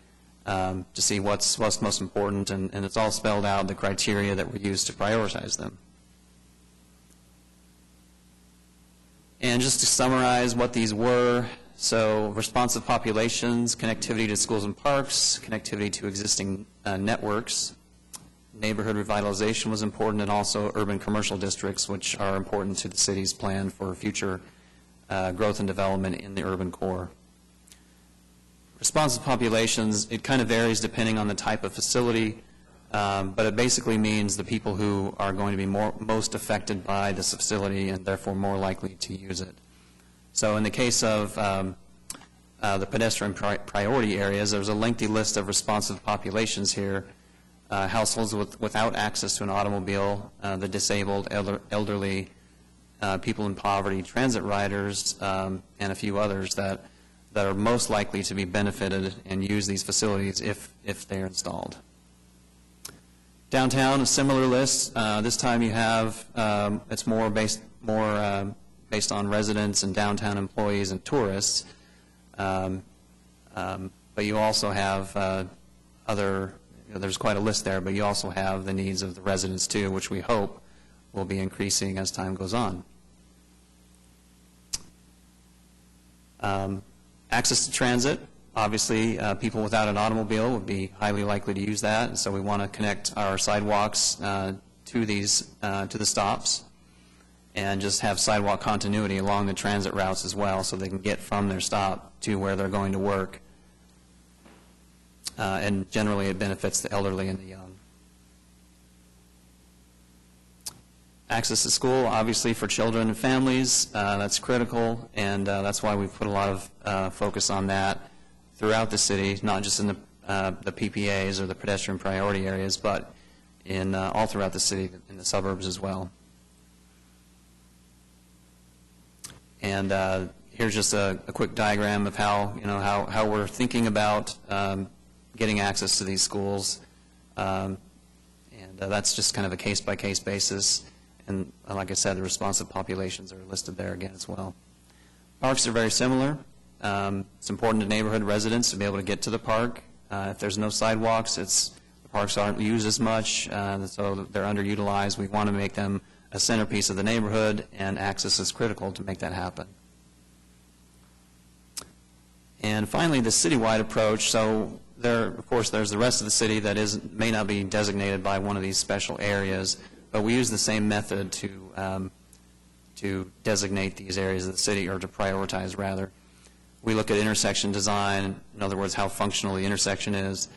Speaker 11: to see what's most important, and it's all spelled out, the criteria that we use to prioritize them. And just to summarize what these were, so responsive populations, connectivity to schools and parks, connectivity to existing networks, neighborhood revitalization was important, and also urban commercial districts, which are important to the city's plan for future growth and development in the urban core. Responsive populations, it kind of varies depending on the type of facility, but it basically means the people who are going to be most affected by this facility and therefore more likely to use it. So in the case of the pedestrian priority areas, there's a lengthy list of responsive populations here. Households without access to an automobile, the disabled, elderly, people in poverty, transit riders, and a few others that are most likely to be benefited and use these facilities if they're installed. Downtown, a similar list. This time you have, it's more based on residents and downtown employees and tourists. But you also have there's quite a list there, but you also have the needs of the residents too, which we hope will be increasing as time goes on. Access to transit, obviously people without an automobile would be highly likely to use that, and so we want to connect our sidewalks to the stops and just have sidewalk continuity along the transit routes as well, so they can get from their stop to where they're going to work. And generally it benefits the elderly and the young. Access to school, obviously for children and families, that's critical, and that's why we've put a lot of focus on that throughout the city, not just in the PPAs or the pedestrian priority areas, but in all throughout the city, in the suburbs as well. And here's just a quick diagram of how we're thinking about getting access to these schools, and that's just kind of a case-by-case basis. And like I said, the responsive populations are listed there again as well. Parks are very similar. It's important to neighborhood residents to be able to get to the park. If there's no sidewalks, the parks aren't used as much, so they're underutilized. We want to make them a centerpiece of the neighborhood, and access is critical to make that happen. And finally, the citywide approach. So there, of course, there's the rest of the city that may not be designated by one of these special areas, but we use the same method to designate these areas of the city, or to prioritize rather. We look at intersection design, in other words, how functional the intersection is.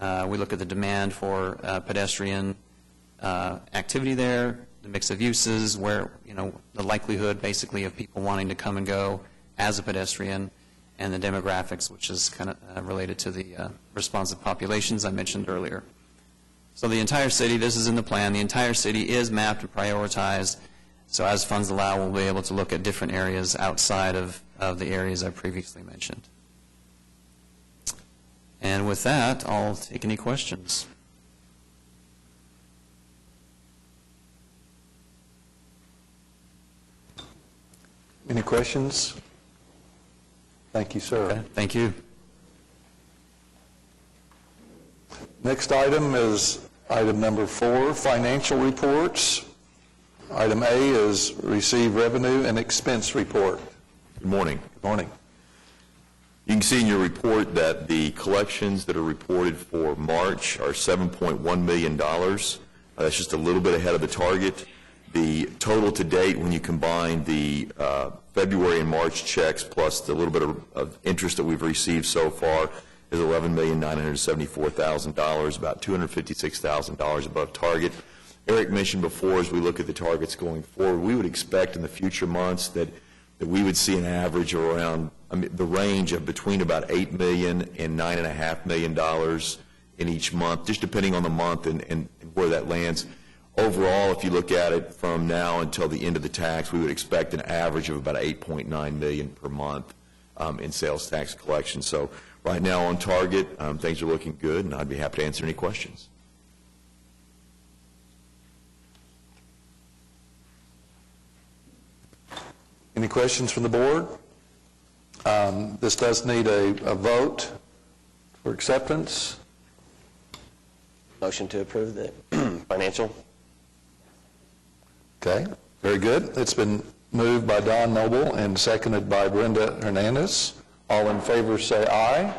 Speaker 11: We look at the demand for pedestrian activity there, the mix of uses, where, the likelihood basically of people wanting to come and go as a pedestrian, and the demographics, which is kind of related to the responsive populations I mentioned earlier. So the entire city, this is in the plan, the entire city is mapped and prioritized. So as funds allow, we'll be able to look at different areas outside of the areas I previously mentioned. And with that, I'll take any questions.
Speaker 1: Any questions? Thank you, sir.
Speaker 11: Okay, thank you.
Speaker 1: Next item is item number 4, financial reports. Item A is receive revenue and expense report.
Speaker 12: Good morning.
Speaker 1: Good morning.
Speaker 12: You can see in your report that the collections that are reported for March are $7.1 million. That's just a little bit ahead of the target. The total to date, when you combine the February and March checks plus the little bit of interest that we've received so far, is $11,974,000, about $256,000 above target. Eric mentioned before, as we look at the targets going forward, we would expect in the future months that we would see an average of around, the range of between about $8 million and $9.5 million in each month, just depending on the month and where that lands. Overall, if you look at it from now until the end of the tax, we would expect an average of about $8.9 million per month in sales tax collection. So right now on target, things are looking good, and I'd be happy to answer any questions.
Speaker 1: Any questions from the board? This does need a vote for acceptance.
Speaker 6: Motion to approve the financial.
Speaker 1: Okay, very good. It's been moved by Don Noble and seconded by Brenda Hernandez. All in favor say aye.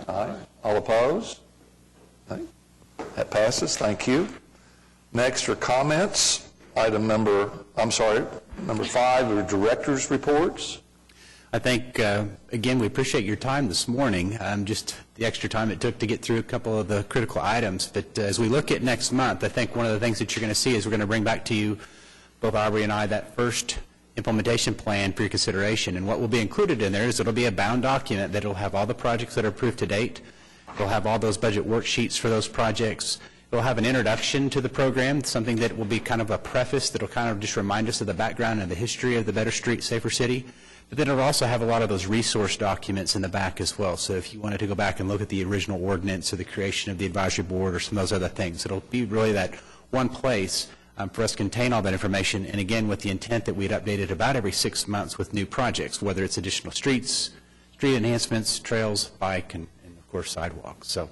Speaker 1: Aye. All opposed? Aye. That passes. Thank you. Next are comments. Number 5 are director's reports.
Speaker 2: I think, again, we appreciate your time this morning, just the extra time it took to get through a couple of the critical items. But as we look at next month, I think one of the things that you're going to see is we're going to bring back to you, both Aubrey and I, that first implementation plan for your consideration. And what will be included in there is it'll be a bound document that will have all the projects that are approved to date. It'll have all those budget worksheets for those projects. It'll have an introduction to the program, something that will be kind of a preface that will kind of just remind us of the background and the history of the Better Street, Safer City. But then it'll also have a lot of those resource documents in the back as well. So if you wanted to go back and look at the original ordinance or the creation of the advisory board or some of those other things, it'll be really that one place for us to contain all that information. And again, with the intent that we'd update it about every 6 months with new projects, whether it's additional streets, street enhancements, trails, bike, and of course sidewalks. So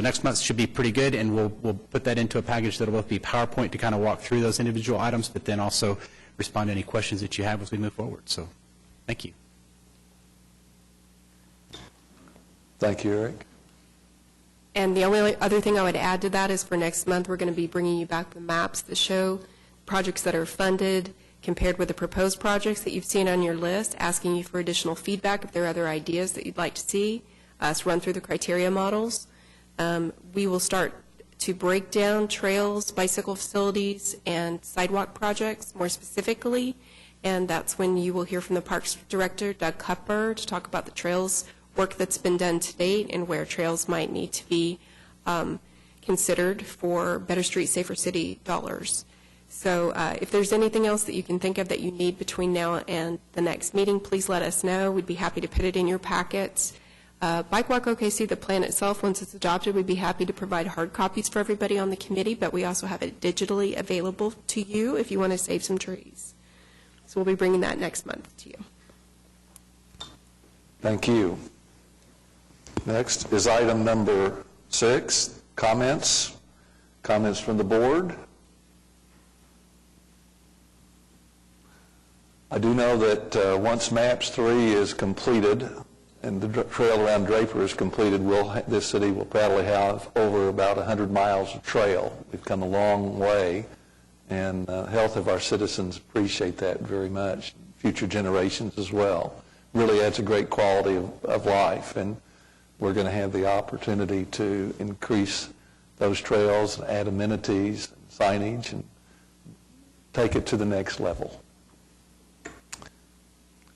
Speaker 2: next month should be pretty good, and we'll put that into a package that'll both be PowerPoint to kind of walk through those individual items, but then also respond to any questions that you have as we move forward. So thank you.
Speaker 1: Thank you, Eric.
Speaker 10: And the only other thing I would add to that is for next month, we're going to be bringing you back the maps that show projects that are funded compared with the proposed projects that you've seen on your list, asking you for additional feedback if there are other ideas that you'd like to see us run through the criteria models. We will start to break down trails, bicycle facilities, and sidewalk projects more specifically, and that's when you will hear from the Parks Director, Doug Cupper, to talk about the trails work that's been done to date and where trails might need to be considered for Better Street, Safer City dollars. So if there's anything else that you can think of that you need between now and the next meeting, please let us know. We'd be happy to put it in your packets. Bike Walk OKC, the plan itself, once it's adopted, we'd be happy to provide hard copies for everybody on the committee, but we also have it digitally available to you if you want to save some trees. So we'll be bringing that next month to you.
Speaker 1: Thank you. Next is item number 6, comments. Comments from the board. I do know that once MAPS 3 is completed and the trail around Draper is completed, this city will probably have over about 100 miles of trail. We've come a long way, and the health of our citizens appreciate that very much. Future generations as well. Really adds a great quality of life, and we're going to have the opportunity to increase those trails and add amenities and signage and take it to the next level.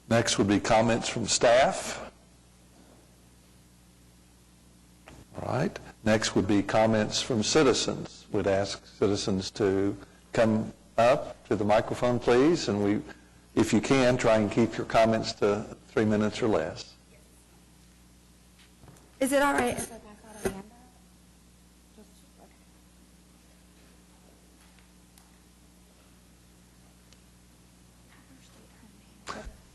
Speaker 1: Next would be comments from staff. All right. Next would be comments from citizens. We'd ask citizens to come up to the microphone, please, and if you can, try and keep your comments to 3 minutes or less.
Speaker 13: Is it all right if I back out Amanda?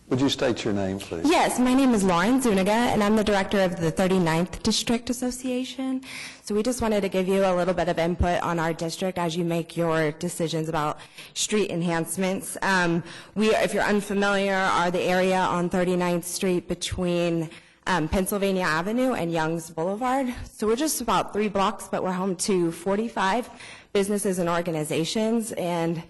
Speaker 1: Would you state your name, please?
Speaker 13: Yes, my name is Lauren Zuniga, and I'm the director of the 39th District Association. So we just wanted to give you a little bit of input on our district as you make your decisions about street enhancements. If you're unfamiliar, are the area on 39th Street between Pennsylvania Avenue and Young's Boulevard. So we're just about 3 blocks, but we're home to 45 businesses and organizations. And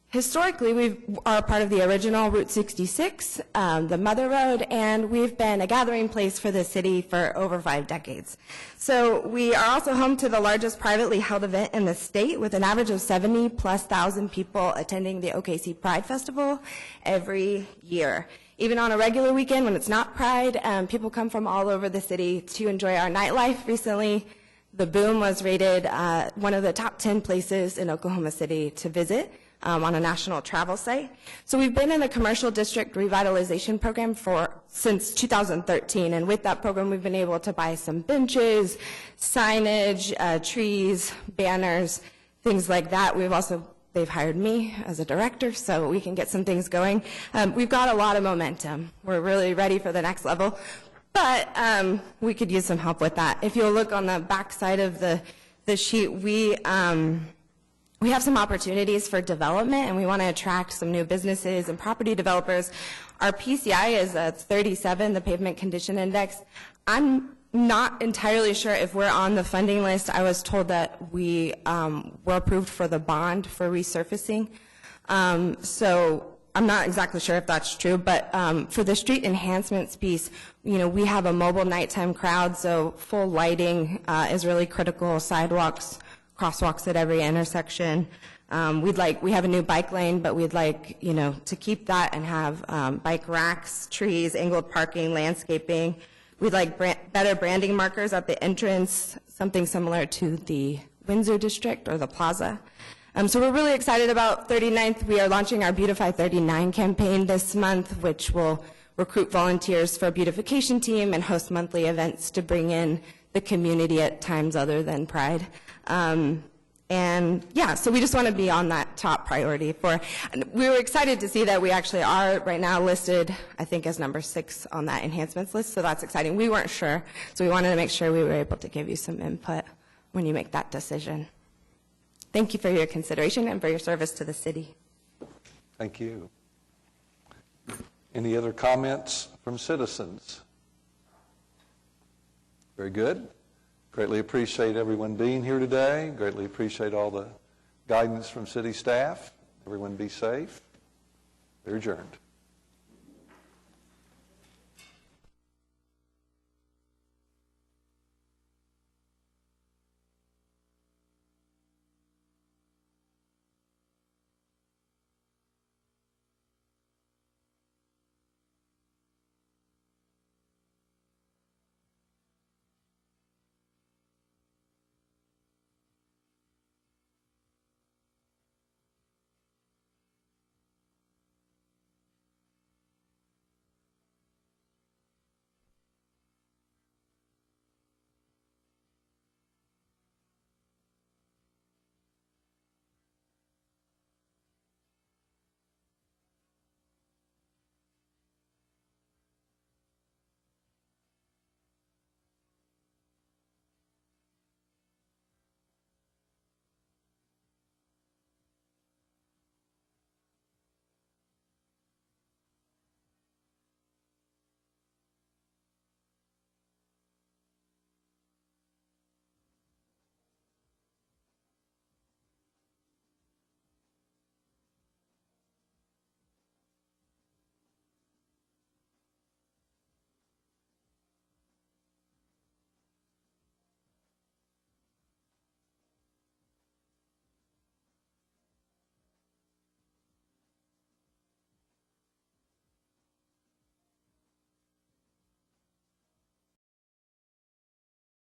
Speaker 13: historically, we are part of the original Route 66, the Mother Road, and we've been a gathering place for the city for over 5 decades. So we are also home to the largest privately held event in the state, with an average of 70,000+ people attending the OKC Pride Festival every year. Even on a regular weekend when it's not Pride, people come from all over the city to enjoy our nightlife. Recently, the Boom was rated one of the top 10 places in Oklahoma City to visit on a national travel site. So we've been in the commercial district revitalization program since 2013, and with that program we've been able to buy some benches, signage, trees, banners, things like that. They've hired me as a director so we can get some things going. We've got a lot of momentum. We're really ready for the next level, but we could use some help with that. If you'll look on the back side of the sheet, we have some opportunities for development, and we want to attract some new businesses and property developers. Our PCI is 37, the Pavement Condition Index. I'm not entirely sure if we're on the funding list. I was told that we were approved for the bond for resurfacing. So I'm not exactly sure if that's true, but for the street enhancements piece, we have a mobile nighttime crowd, so full lighting is really critical, sidewalks, crosswalks at every intersection. We have a new bike lane, but we'd like, to keep that and have bike racks, trees, angled parking, landscaping. We'd like better branding markers at the entrance, something similar to the Windsor District or the Plaza. So we're really excited about 39th. We are launching our Beautify 39 campaign this month, which will recruit volunteers for a beautification team and host monthly events to bring in the community at times other than Pride. So we just want to be on that top priority and we were excited to see that we actually are right now listed, I think, as number 6 on that enhancements list, so that's exciting. We weren't sure, so we wanted to make sure we were able to give you some input when you make that decision. Thank you for your consideration and for your service to the city.
Speaker 1: Thank you. Any other comments from citizens? Very good. Greatly appreciate everyone being here today. Greatly appreciate all the guidance from city staff. Everyone be safe. We're adjourned.